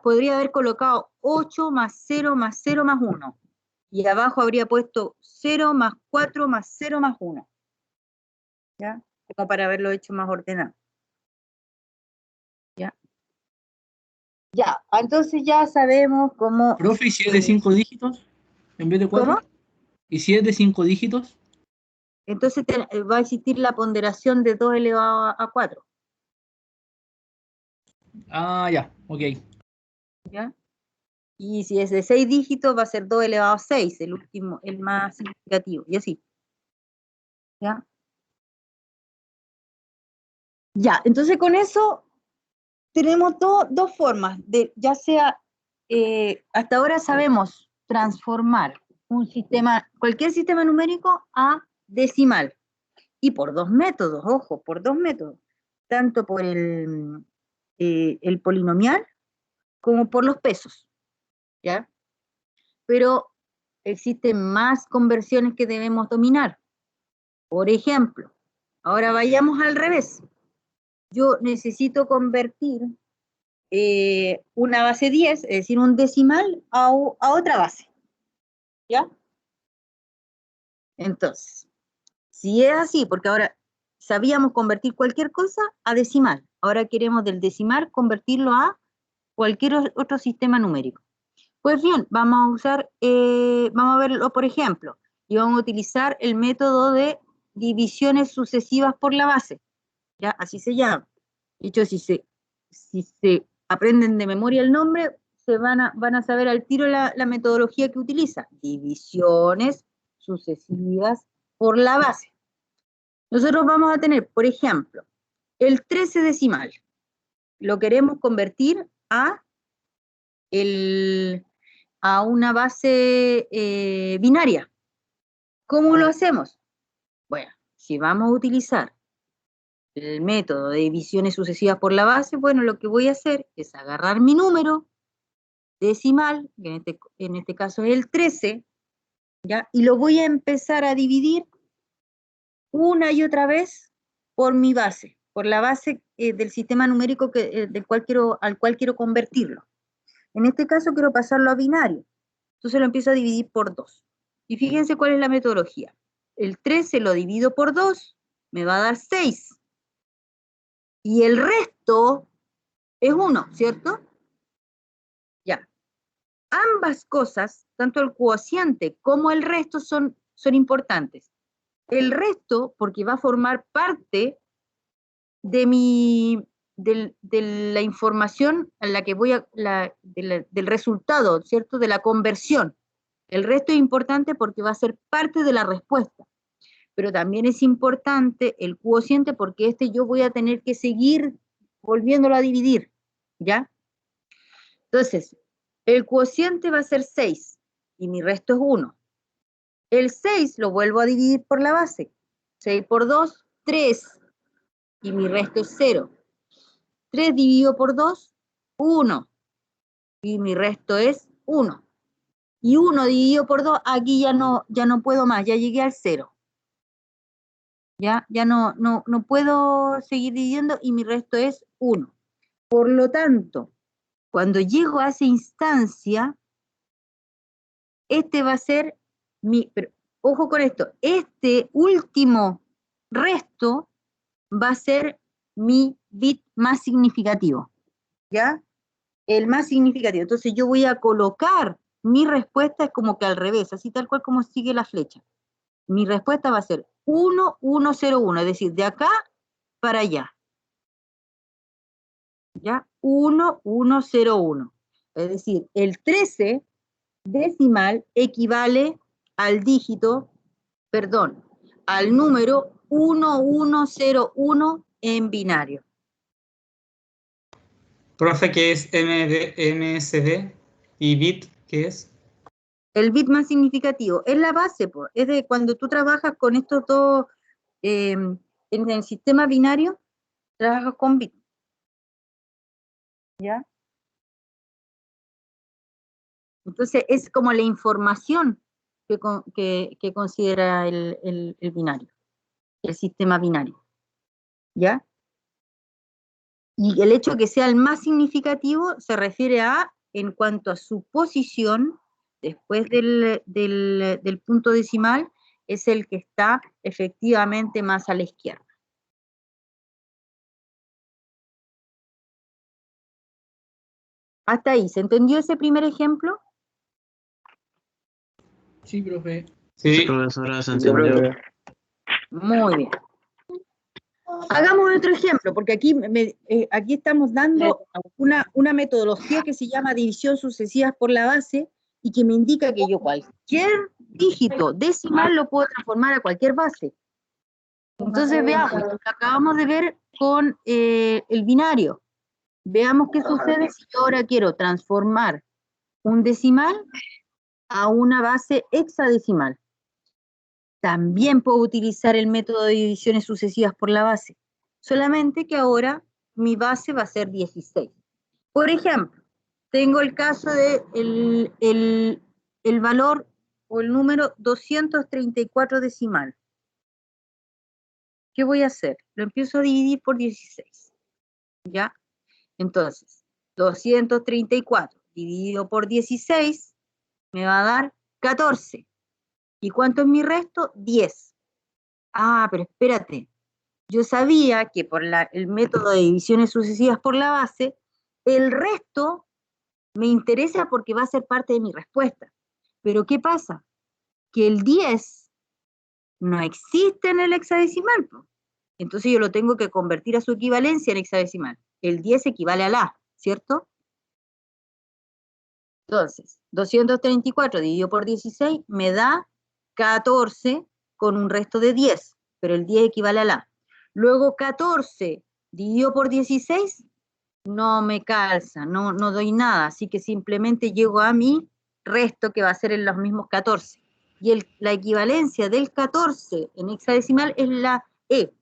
podría haber colocado 8 más 0 más 0 más 1. Y abajo habría puesto 0 más 4 más 0 más 1. ¿Ya? Como para haberlo hecho más ordenado. ¿Ya? Ya, entonces ya sabemos cómo... Profe, ¿y si es de 5 dígitos en vez de 4? ¿Cómo? ¿Y si es de 5 dígitos? Entonces va a existir la ponderación de 2 elevado a 4. Ah, ya, ok. ¿Ya? Y si es de 6 dígitos, va a ser 2 elevado a 6, el último, el más significativo, y así. ¿Ya? Ya, entonces con eso tenemos dos formas, ya sea, hasta ahora sabemos transformar cualquier sistema numérico a decimal, y por 2 métodos, ojo, por 2 métodos, tanto por el polinomial como por los pesos, ¿ya? Pero existen más conversiones que debemos dominar. Por ejemplo, ahora vayamos al revés. Yo necesito convertir una base 10, es decir, un decimal, a otra base. ¿Ya? Entonces, si es así, porque ahora sabíamos convertir cualquier cosa a decimal, ahora queremos del decimal convertirlo a cualquier otro sistema numérico. Pues bien, vamos a verlo por ejemplo, y vamos a utilizar el método de divisiones sucesivas por la base, ¿ya? Así se llama. De hecho, si se aprenden de memoria el nombre, van a saber al tiro la metodología que utiliza. Divisiones sucesivas por la base. Nosotros vamos a tener, por ejemplo, el 13 decimal. Lo queremos convertir a una base binaria. ¿Cómo lo hacemos? Bueno, si vamos a utilizar el método de divisiones sucesivas por la base, bueno, lo que voy a hacer es agarrar mi número decimal, que en este caso es el 13, ¿ya? Y lo voy a empezar a dividir una y otra vez por mi base, por la base del sistema numérico al cual quiero convertirlo. En este caso quiero pasarlo a binario. Entonces lo empiezo a dividir por 2. Y fíjense cuál es la metodología. El 13 lo divido por 2, me va a dar 6. Y el resto es 1, ¿cierto? Ya. Ambas cosas, tanto el cociente como el resto, son importantes. El resto, porque va a formar parte de mi de la información a la que voy a, del resultado, ¿cierto? De la conversión. El resto es importante porque va a ser parte de la respuesta. Pero también es importante el cociente porque yo voy a tener que seguir volviéndolo a dividir, ¿ya? Entonces, el cociente va a ser 6 y mi resto es 1. El 6 lo vuelvo a dividir por la base. 6 por 2, 3. Y mi resto es 0. 3 dividido por 2, 1. Y mi resto es 1. Y 1 dividido por 2, aquí ya no puedo más, ya llegué al 0. Ya no puedo seguir dividiendo y mi resto es 1. Por lo tanto, cuando llego a esa instancia, va a ser pero, ojo con esto, este último resto va a ser mi bit más significativo, ¿ya? El más significativo. Entonces yo voy a colocar mi respuesta es como que al revés, así tal cual como sigue la flecha. Mi respuesta va a ser 1, 1, 0, 1, es decir, de acá para allá. ¿Ya? 1, 1, 0, 1. Es decir, el 13 decimal equivale al dígito, perdón, al número 1101 en binario. Profe, ¿qué es MSD? ¿Y bit qué es? El bit más significativo es la base, pues. Es de cuando tú trabajas con estos dos, en el sistema binario, trabajas con bit. ¿Ya? Entonces es como la información que considera el binario, el sistema binario. ¿Ya? Y el hecho de que sea el más significativo se refiere a, en cuanto a su posición, después del punto decimal, es el que está efectivamente más a la izquierda. Hasta ahí, ¿se entendió ese primer ejemplo? Sí, profe. Sí. Profesora, se Yo entendió. creo que Muy bien. Hagamos otro ejemplo, porque aquí, aquí estamos dando una metodología que se llama división sucesiva por la base y que me indica que yo cualquier dígito decimal lo puedo transformar a cualquier base. Entonces veamos, lo que acabamos de ver con el binario. Veamos qué sucede si yo ahora quiero transformar un decimal a una base hexadecimal. También puedo utilizar el método de divisiones sucesivas por la base, solamente que ahora mi base va a ser 16. Por ejemplo, tengo el caso de el valor o el número 234 decimal. ¿Qué voy a hacer? Lo empiezo a dividir por 16, ¿ya? Entonces, 234 dividido por 16 me va a dar 14. ¿Y cuánto es mi resto? 10. Ah, pero espérate. Yo sabía que por el método de divisiones sucesivas por la base, el resto me interesa porque va a ser parte de mi respuesta. Pero ¿qué pasa? Que el 10 no existe en el hexadecimal. Entonces yo lo tengo que convertir a su equivalencia en hexadecimal. El 10 equivale al A, ¿cierto? Entonces, 234 dividido por 16 me da 14 con un resto de 10, pero el 10 equivale a la. Luego 14 dividido por 16 no me calza, no doy nada, así que simplemente llego a mi resto que va a ser en los mismos 14. Y la equivalencia del 14 en hexadecimal es la E.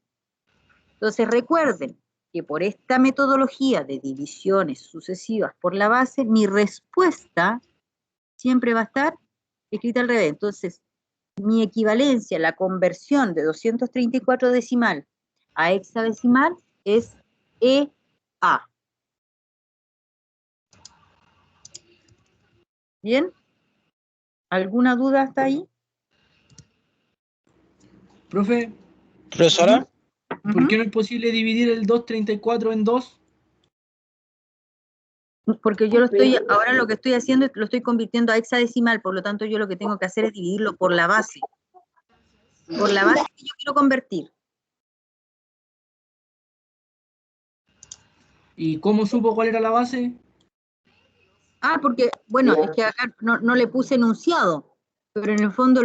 Entonces recuerden que por esta metodología de divisiones sucesivas por la base, mi respuesta siempre va a estar escrita al revés. Entonces, mi equivalencia, la conversión de 234 decimal a hexadecimal es EA. ¿Bien? ¿Alguna duda hasta ahí? Profe, Profesora, ¿por qué no es posible dividir el 234 en 2? Porque yo ahora lo que estoy haciendo es lo estoy convirtiendo a hexadecimal, por lo tanto yo lo que tengo que hacer es dividirlo por la base. Por la base que yo quiero convertir. ¿Y cómo supo cuál era la base? Ah, porque, bueno, es que acá no le puse enunciado, pero en el fondo,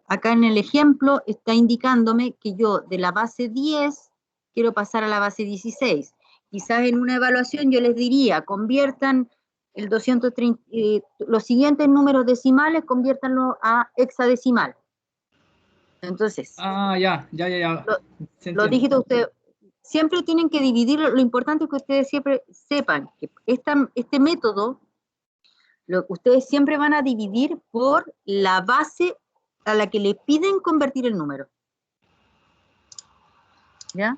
acá en el ejemplo está indicándome que yo de la base 10 quiero pasar a la base 16. Quizás en una evaluación yo les diría, conviertan el 230, los siguientes números decimales, conviértanlo a hexadecimal. Entonces, Ah, ya. Se los entiende. dígitos ustedes siempre tienen que dividir, lo importante es que ustedes siempre sepan que este método, ustedes siempre van a dividir por la base a la que le piden convertir el número. ¿Ya?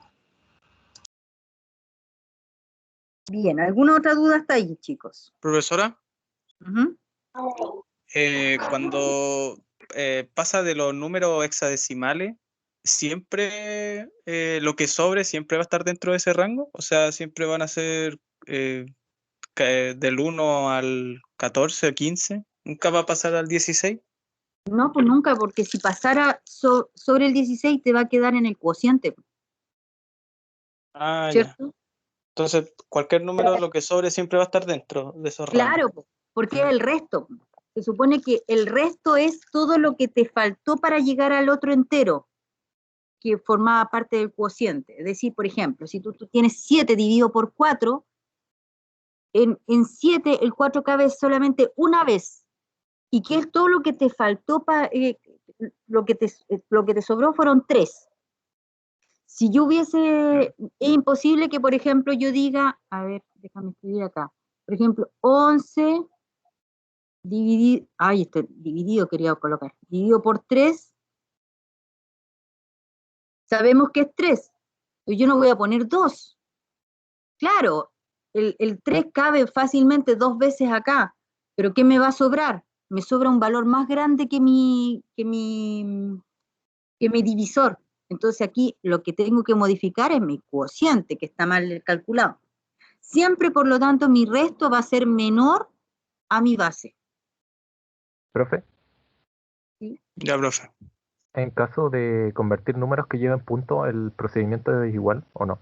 Bien, ¿alguna otra duda hasta ahí, chicos? Profesora, Ujú. cuando pasa de los números hexadecimales, ¿siempre lo que sobre siempre va a estar dentro de ese rango? O sea, ¿siempre van a ser del 1 al 14 o 15? ¿Nunca va a pasar al 16? No, pues nunca, porque si pasara sobre el 16 te va a quedar en el cociente, Ah, ya. ¿cierto? Entonces, cualquier número, lo que sobre siempre va a estar dentro de esos rangos. Claro, po, porque es el resto. Se supone que el resto es todo lo que te faltó para llegar al otro entero, que formaba parte del cociente. Es decir, por ejemplo, si tú tienes 7 dividido por 4, en 7 el 4 cabe solamente una vez. ¿Y qué es todo lo que te faltó? Lo que te sobró fueron 3. Si yo hubiese, es imposible que, por ejemplo, yo diga, a ver, déjame escribir acá, por ejemplo, 11 dividido quería colocar, dividido por 3, sabemos que es 3, pero yo no voy a poner 2. Claro, el 3 cabe fácilmente 2 veces acá, pero ¿qué me va a sobrar? Me sobra un valor más grande que mi divisor. Entonces aquí lo que tengo que modificar es mi cociente, que está mal calculado. Siempre, por lo tanto, mi resto va a ser menor a mi base. Profe, ¿Sí? Ya, profe. en caso de convertir números que lleven puntos, ¿el procedimiento es igual o no?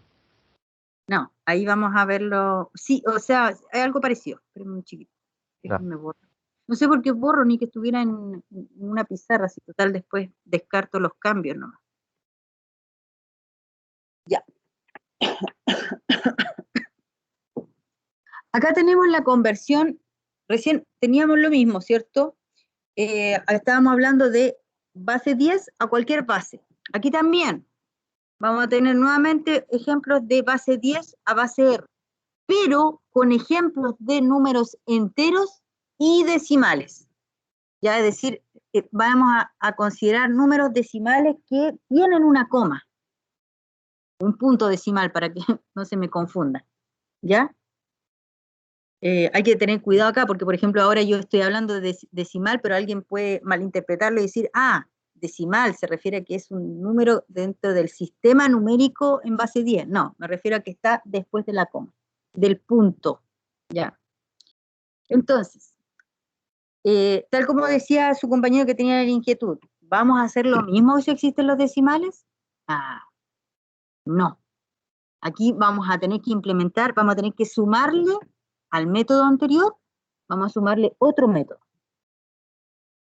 No, ahí vamos a verlo. Sí, o sea, hay algo parecido. Espérenme un chiquito. Ya. Déjenme borrar. No sé por qué borro ni que estuviera en una pizarra, si total después descarto los cambios nomás. Ya. Acá tenemos la conversión. Recién teníamos lo mismo, ¿cierto? Estábamos hablando de base 10 a cualquier base. Aquí también vamos a tener nuevamente ejemplos de base 10 a base R, pero con ejemplos de números enteros y decimales. Ya, es decir, vamos a considerar números decimales que tienen una coma, un punto decimal para que no se me confunda. ¿Ya? Hay que tener cuidado acá porque, por ejemplo, ahora yo estoy hablando de decimal, pero alguien puede malinterpretarlo y decir, decimal se refiere a que es un número dentro del sistema numérico en base 10. No, me refiero a que está después de la coma, del punto. ¿Ya? Entonces, tal como decía su compañero que tenía la inquietud, ¿vamos a hacer lo mismo si existen los decimales? No. Aquí vamos a tener que implementar, vamos a tener que sumarle al método anterior, vamos a sumarle otro método.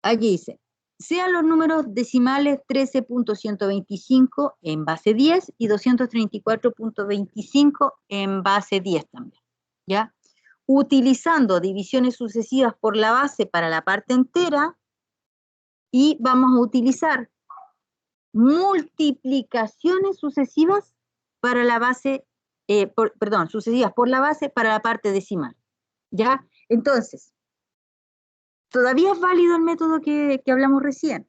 Aquí dice, sean los números decimales 13.125 en base 10 y 234.25 en base 10 también, ¿ya? Utilizando divisiones sucesivas por la base para la parte entera y vamos a utilizar multiplicaciones sucesivas para la base, sucesivas por la base para la parte decimal, ¿ya? Entonces, todavía es válido el método que hablamos recién,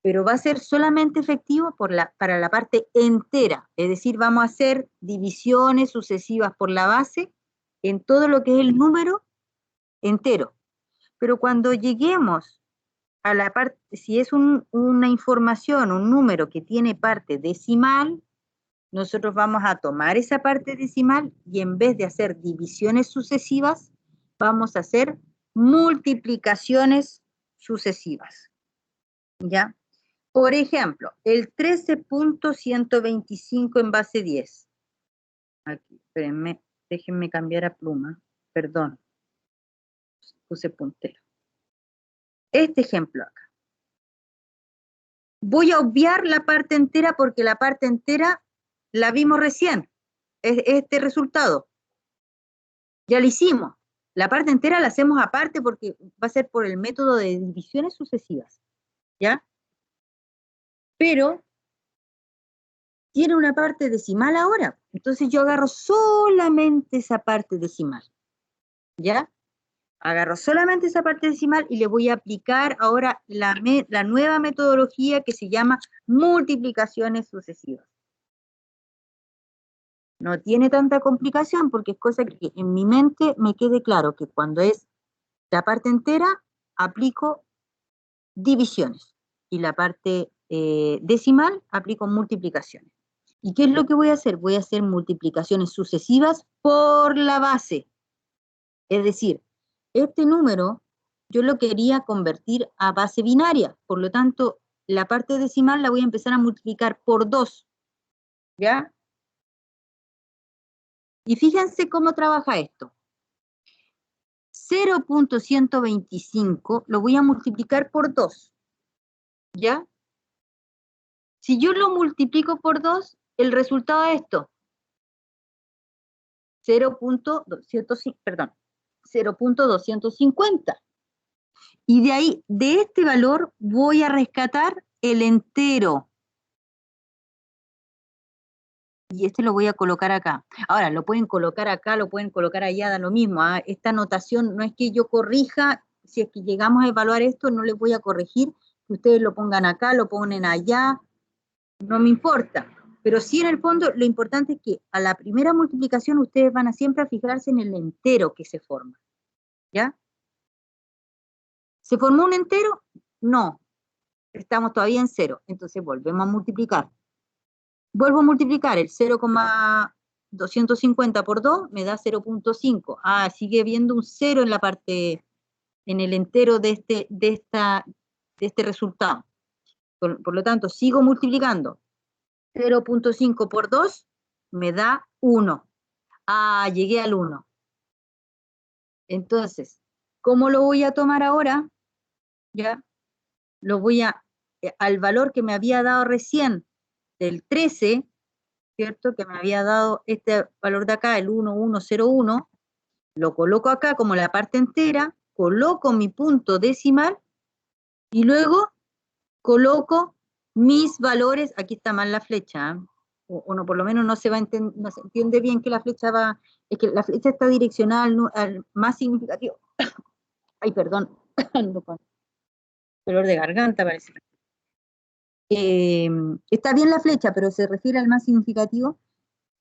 pero va a ser solamente efectivo para la parte entera, es decir, vamos a hacer divisiones sucesivas por la base en todo lo que es el número entero. Pero cuando lleguemos a la parte, si es una información, un número que tiene parte decimal, nosotros vamos a tomar esa parte decimal y en vez de hacer divisiones sucesivas, vamos a hacer multiplicaciones sucesivas. ¿Ya? Por ejemplo, el 13.125 en base 10. Aquí, Espérenme, déjenme cambiar a pluma. Perdón. Puse puntero. Este ejemplo acá. Voy a obviar la parte entera porque la parte entera la vimos recién. Este resultado. Ya lo hicimos. La parte entera la hacemos aparte porque va a ser por el método de divisiones sucesivas. ¿Ya? Pero tiene una parte decimal ahora. Entonces yo agarro solamente esa parte decimal. ¿Ya? Agarro solamente esa parte decimal y le voy a aplicar ahora la nueva metodología que se llama multiplicaciones sucesivas. No tiene tanta complicación porque es cosa que en mi mente me quede claro que cuando es la parte entera, aplico divisiones y la parte decimal, aplico multiplicaciones. ¿Y qué es lo que voy a hacer? Voy a hacer multiplicaciones sucesivas por la base. Es decir, este número yo lo quería convertir a base binaria, por lo tanto, la parte decimal la voy a empezar a multiplicar por 2, ¿ya? Y fíjense cómo trabaja esto. 0.125 lo voy a multiplicar por 2, ¿ya? Si yo lo multiplico por 2, el resultado es esto. 0.250. Y de ahí, de este valor, voy a rescatar el entero. Y este lo voy a colocar acá. Ahora, lo pueden colocar acá, lo pueden colocar allá, da lo mismo. ¿Ah? Esta notación no es que yo corrija, si es que llegamos a evaluar esto, no les voy a corregir, que ustedes lo pongan acá, lo ponen allá, no me importa. Pero sí, en el fondo, lo importante es que a la primera multiplicación ustedes van a siempre a fijarse en el entero que se forma. ¿Ya? ¿Se formó un entero? No. Estamos todavía en 0. Entonces volvemos a multiplicar. Vuelvo a multiplicar el 0,250 por 2, me da 0.5. Ah, sigue habiendo un 0 en la parte, en el entero de este resultado. Por lo tanto, sigo multiplicando. 0.5 por 2 me da 1. Ah, llegué al 1. Entonces, ¿cómo lo voy a tomar ahora? ¿Ya? Lo voy al valor que me había dado recién, del 13, ¿cierto? Que me había dado este valor de acá, el 1101, lo coloco acá como la parte entera, coloco mi punto decimal y luego coloco mis valores, aquí está mal la flecha, ¿eh? O no, por lo menos no se entiende bien que la flecha va, es que la flecha está direccionada al más significativo. Ay, perdón, ando con dolor de garganta parece. Está bien la flecha, pero se refiere al más significativo,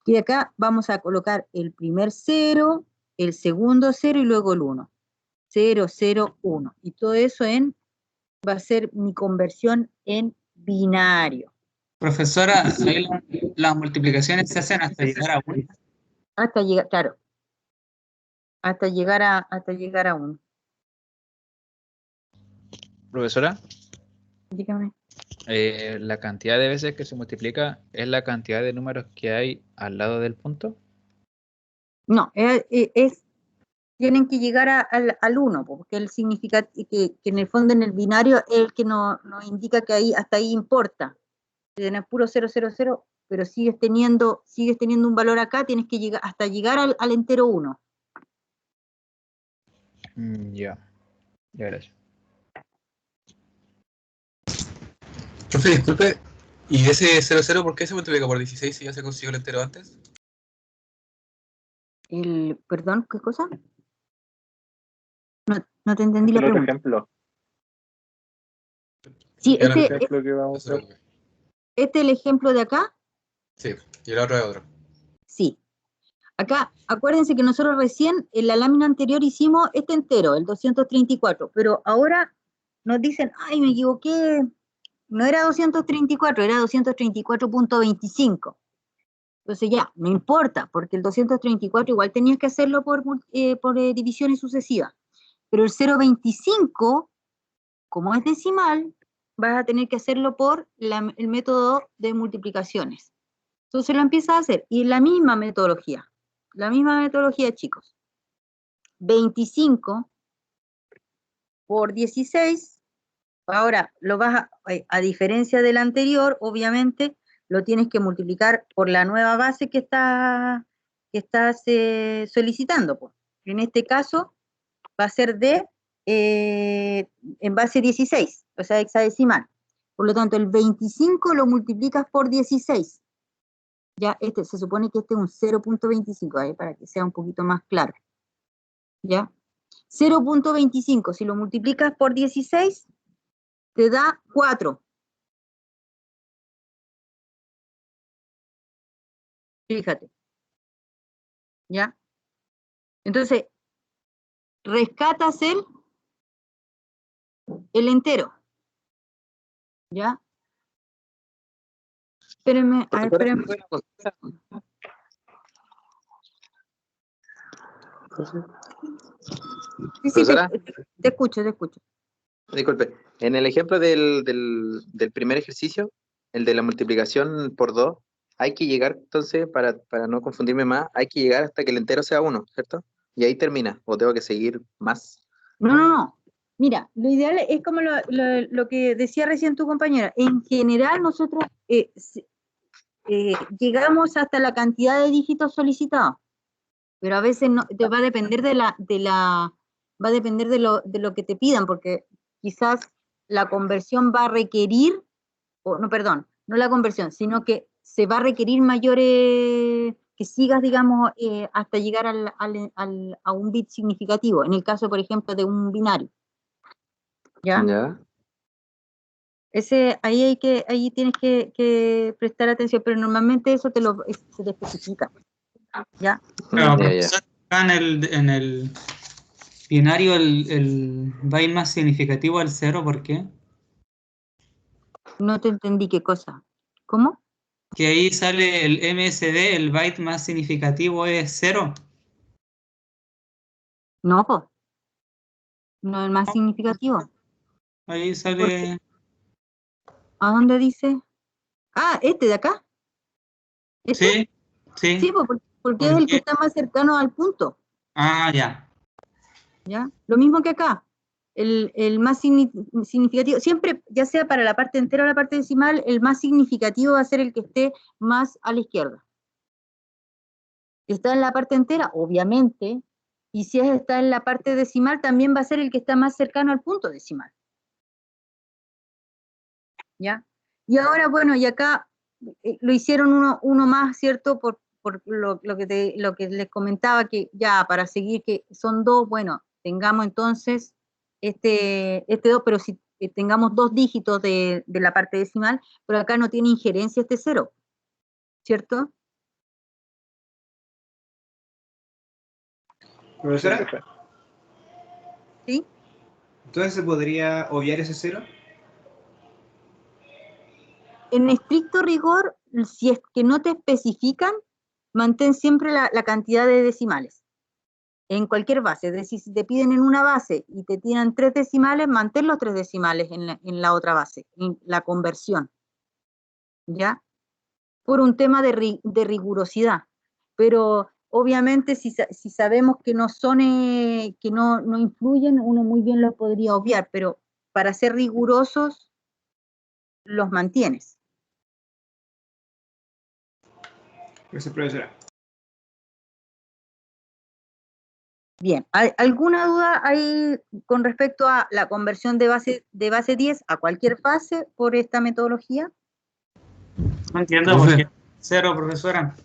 que acá vamos a colocar el primer 0, el segundo 0 y luego el 1. 0, 0, 1. Y todo eso va a ser mi conversión en binario. Profesora, ahí las multiplicaciones se hacen hasta llegar a 1. Hasta llegar, claro. Hasta llegar a 1. Profesora, Dígame. la cantidad de veces que se multiplica es la cantidad de números que hay al lado del punto. No, tienen que llegar al 1, porque él significa que en el fondo en el binario es el que nos indica que ahí hasta ahí importa. Si tenés puro 0, 0, 0, pero sigues teniendo un valor acá, tienes que llegar hasta llegar al entero 1. Ya, gracias. Profe, disculpe, ¿y ese 00 por qué se multiplica por 16 si ya se consiguió el entero antes? Perdón, ¿qué cosa? No te entendí la pregunta. Ejemplo. Sí, Ya no- Ejemplo que vamos a hacer. ¿este es el ejemplo de acá? Sí, y el otro es otro. Sí. Acá, acuérdense que nosotros recién en la lámina anterior hicimos este entero, el 234, pero ahora nos dicen, ay, me equivoqué, no era 234, era 234.25. Entonces ya, no importa, porque el 234 igual tenías que hacerlo por divisiones sucesivas. Pero el 0.25, como es decimal, vas a tener que hacerlo por el método de multiplicaciones. Entonces lo empiezas a hacer, y la misma metodología. La misma metodología, chicos. 25 por 16. Ahora, lo vas a diferencia del anterior, obviamente, lo tienes que multiplicar por la nueva base que estás solicitando. Pues. En este caso, va a ser en base 16, o sea, hexadecimal. Por lo tanto, el 25 lo multiplicas por 16. Ya, se supone que este es un 0.25, para que sea un poquito más claro. ¿Ya? 0.25, si lo multiplicas por 16, te da 4. Fíjate. ¿Ya? Entonces, rescatas el entero. ¿Ya? Espérenme, a ver, espérenme. Sí, te escucho. Disculpe, en el ejemplo del primer ejercicio, el de la multiplicación por 2, hay que llegar, entonces, para no confundirme más, hay que llegar hasta que el entero sea 1, ¿cierto? Y ahí termina, o tengo que seguir más. No. Mira, lo ideal es como lo que decía recién tu compañera. En general, nosotros llegamos hasta la cantidad de dígitos solicitados, pero a veces no, te va a depender va a depender de lo que te pidan, porque quizás la conversión va a requerir, no la conversión, sino que se va a requerir mayores, que sigas, digamos, hasta llegar a un bit significativo, en el caso, por ejemplo, de un binario. ¿Ya? Ya. Ahí tienes que prestar atención, pero normalmente eso se te especifica. ¿Ya? Pero, profesor, acá en el binario el byte más significativo es el 0, ¿por qué? No te entendí qué cosa. ¿Cómo? Que ahí sale el MSD, el byte más significativo es 0. No, po. No el más significativo. Ahí sale. ¿A dónde dice? Ah, este de acá. ¿Este? Sí. Sí, porque es el que está más cercano al punto. Ah, ya. ¿Ya? Lo mismo que acá. El más significativo, siempre, ya sea para la parte entera o la parte decimal, el más significativo va a ser el que esté más a la izquierda. Está en la parte entera, obviamente, y si está en la parte decimal, también va a ser el que está más cercano al punto decimal. ¿Ya? Y ahora, bueno, y acá lo hicieron uno más, ¿cierto? Por lo que les comentaba, que ya para seguir, que son 2, bueno, tengamos entonces este 2, pero si tengamos 2 dígitos de la parte decimal, pero acá no tiene injerencia este 0, ¿cierto? Profesora, ¿Sí? ¿entonces se podría obviar ese 0? En estricto rigor, si es que no te especifican, mantén siempre la cantidad de decimales. En cualquier base, es decir, si te piden en una base y te tiran 3 decimales, mantén los 3 decimales en la otra base, en la conversión, ¿ya? Por un tema de rigurosidad, pero obviamente si sabemos que no son, que no influyen, uno muy bien los podría obviar, pero para ser rigurosos, los mantienes. Gracias, profesora. Bien, ¿alguna duda ahí con respecto a la conversión de base 10 a cualquier base por esta metodología? No entiendo por qué 0, profesora.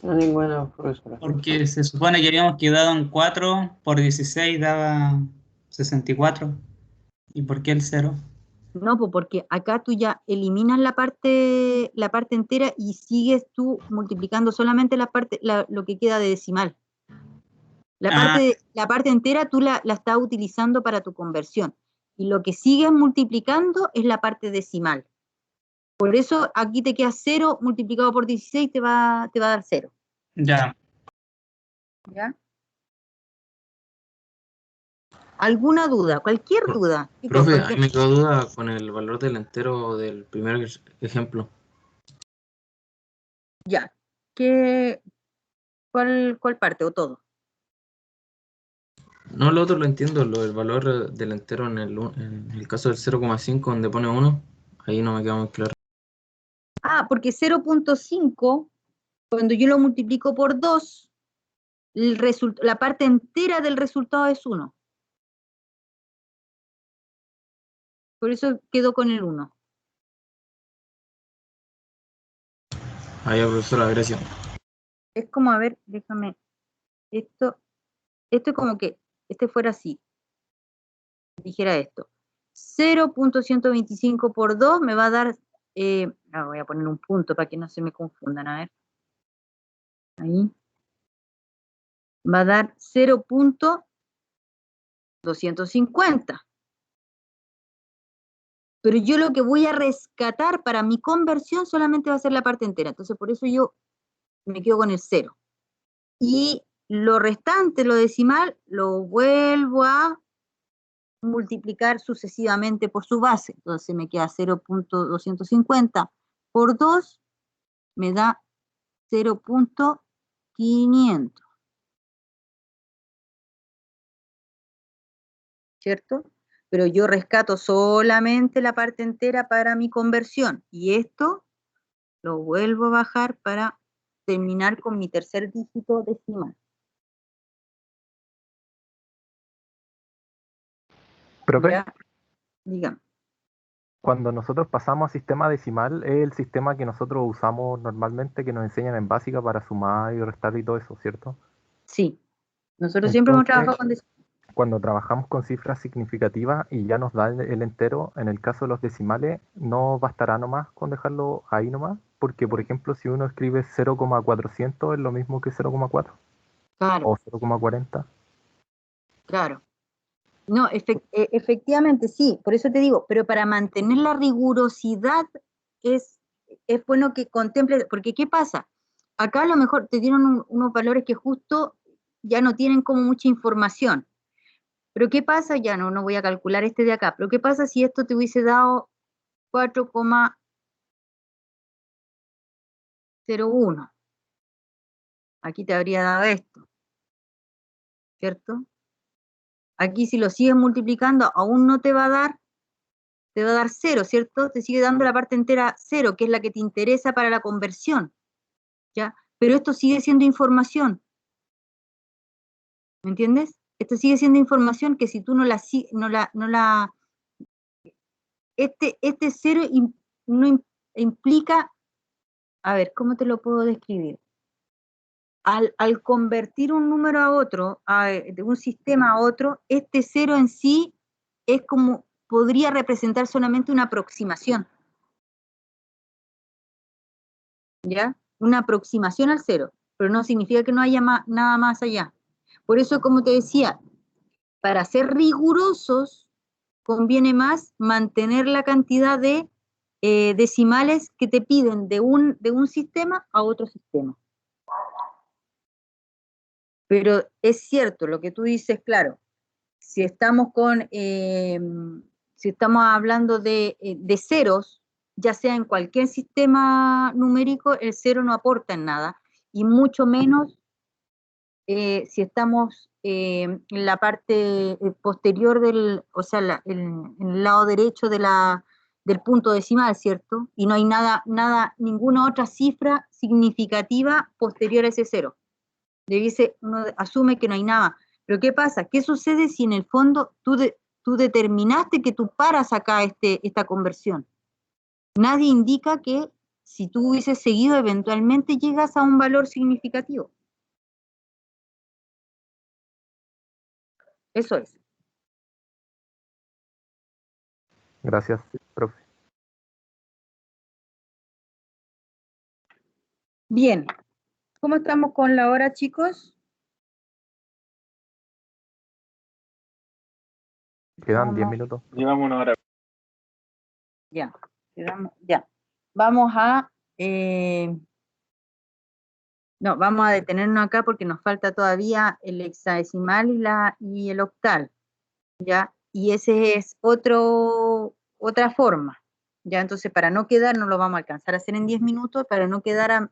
No, ninguna, profesora. Porque se supone que habíamos quedado en 4 por 16 daba 64. ¿Y por qué el 0? No, pues porque acá tú ya eliminas la parte entera y sigues tú multiplicando solamente lo que queda de decimal. La parte entera tú la estás utilizando para tu conversión. Y lo que sigues multiplicando es la parte decimal. Por eso aquí te queda 0 multiplicado por 16 te va a dar 0. Ya. ¿Ya? ¿Alguna duda? Cualquier duda. Profe, a mí me quedó duda con el valor del entero del primer ejemplo. Ya. ¿Qué ¿Cuál parte o todo? No, lo otro lo entiendo, lo del valor del entero en el caso del 0,5 donde pone 1, ahí no me queda muy claro. Ah, porque 0.5, cuando yo lo multiplico por 2, la parte entera del resultado es 1. Por eso quedo con el 1. Ahí, profesora, gracias. Es como, a ver, déjame, esto es como que este fuera así, dijera esto. 0.125 por 2 me va a dar, voy a poner un punto para que no se me confundan, a ver. Ahí. Va a dar 0.250. Pero yo lo que voy a rescatar para mi conversión solamente va a ser la parte entera. Entonces, por eso yo me quedo con el 0. Y lo restante, lo decimal, lo vuelvo a multiplicar sucesivamente por su base. Entonces me queda 0.250 por 2, me da 0.500. ¿Cierto? Pero yo rescato solamente la parte entera para mi conversión. Y esto lo vuelvo a bajar para terminar con mi tercer dígito decimal. Profe, ¿Ya? Dígame. cuando nosotros pasamos a sistema decimal, es el sistema que nosotros usamos normalmente, que nos enseñan en básica para sumar y restar y todo eso, ¿cierto? Sí. Nosotros siempre hemos trabajado con decimal. Cuando trabajamos con cifras significativas y ya nos da el entero, en el caso de los decimales, no bastará nomás con dejarlo ahí nomás, porque por ejemplo si uno escribe 0,400 es lo mismo que 0,4 Claro. o 0,40. Claro. No, efectivamente sí, por eso te digo, pero para mantener la rigurosidad es bueno que contemple, porque ¿qué pasa? Acá a lo mejor te dieron unos valores que justo ya no tienen como mucha información. Pero ¿qué pasa? Ya no voy a calcular este de acá, pero ¿qué pasa si esto te hubiese dado 4,01? Aquí te habría dado esto, ¿cierto? Aquí si lo sigues multiplicando aún no te va a dar 0, ¿cierto? Te sigue dando la parte entera 0, que es la que te interesa para la conversión, ¿ya? Pero esto sigue siendo información, ¿me entiendes? Esto sigue siendo información que si tú este 0 implica, a ver, ¿cómo te lo puedo describir? Al convertir un número a otro, de un sistema a otro, este 0 en sí es como, podría representar solamente una aproximación, ¿ya? Una aproximación al 0, pero no significa que no haya nada más allá. Por eso, como te decía, para ser rigurosos, conviene más mantener la cantidad de decimales que te piden de un sistema a otro sistema. Pero es cierto lo que tú dices, claro, si estamos hablando de ceros, ya sea en cualquier sistema numérico, el 0 no aporta en nada, y mucho menos si estamos en la parte posterior o sea, en el lado derecho del punto decimal, ¿cierto? Y no hay ninguna otra cifra significativa posterior a ese 0. Uno asume que no hay nada. Pero ¿qué pasa? ¿Qué sucede si en el fondo tú determinaste que tú paras acá esta conversión? Nadie indica que si tú hubieses seguido eventualmente llegas a un valor significativo. Eso es. Gracias, profe. Bien. ¿Cómo estamos con la hora, chicos? Quedan 10 minutos. Llevamos una hora. Ya. Vamos vamos a detenernos acá porque nos falta todavía el hexadecimal y el octal, ¿ya? Y ese es otra forma, ¿ya? Entonces, para no quedar, no lo vamos a alcanzar a hacer en 10 minutos, para no quedar a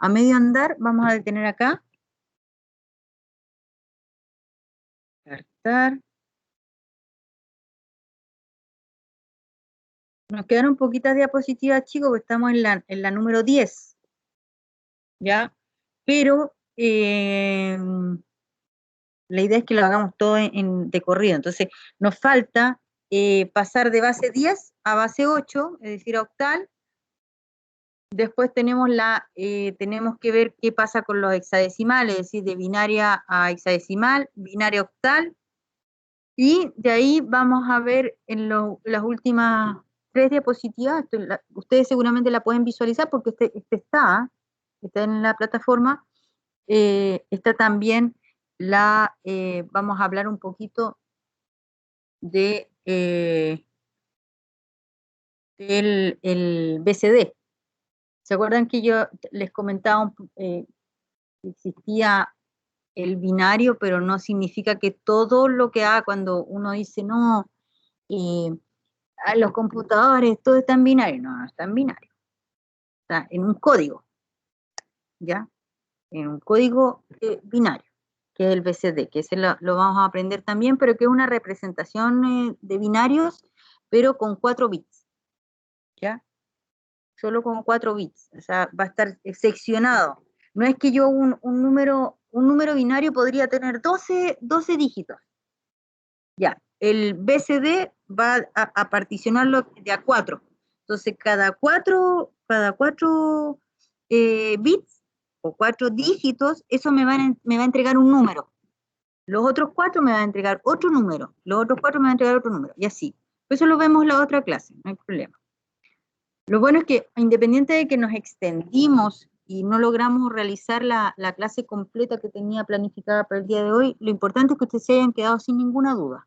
A medio andar, vamos a detener acá. Cartar. Nos quedaron poquitas diapositivas, chicos, porque estamos en la número 10. ¿Ya? Pero la idea es que lo hagamos todo de corrido. Entonces, nos falta pasar de base 10 a base 8, es decir, a octal. Después tenemos que ver qué pasa con los hexadecimales, es decir, de binaria a hexadecimal, binaria a octal. Y de ahí vamos a ver en las últimas 3 diapositivas, ustedes seguramente la pueden visualizar porque está en la plataforma, está también vamos a hablar un poquito de el BCD. ¿Se acuerdan que yo les comentaba que existía el binario, pero no significa que todo lo que haga cuando uno dice, no, a los computadores, todo está en binario? No, no está en binario. Está en un código, ¿ya? En un código binario, que es el BCD, que ese lo vamos a aprender también, pero que es una representación de binarios, pero con 4 bits, ¿ya? Solo con 4 bits, o sea, va a estar seccionado. No es que yo un número binario podría tener 12 dígitos. Ya, el BCD va a particionarlo de a 4. Entonces, cada 4 bits o 4 dígitos, eso me va a entregar un número. Los otros 4 me van a entregar otro número. Los otros 4 me van a entregar otro número. Y así. Eso lo vemos en la otra clase, no hay problema. Lo bueno es que, independiente de que nos extendimos y no logramos realizar la clase completa que tenía planificada para el día de hoy, lo importante es que ustedes se hayan quedado sin ninguna duda,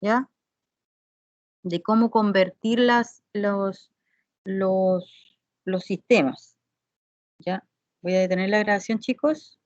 ¿ya? De cómo convertir los sistemas, ¿ya? Voy a detener la grabación, chicos.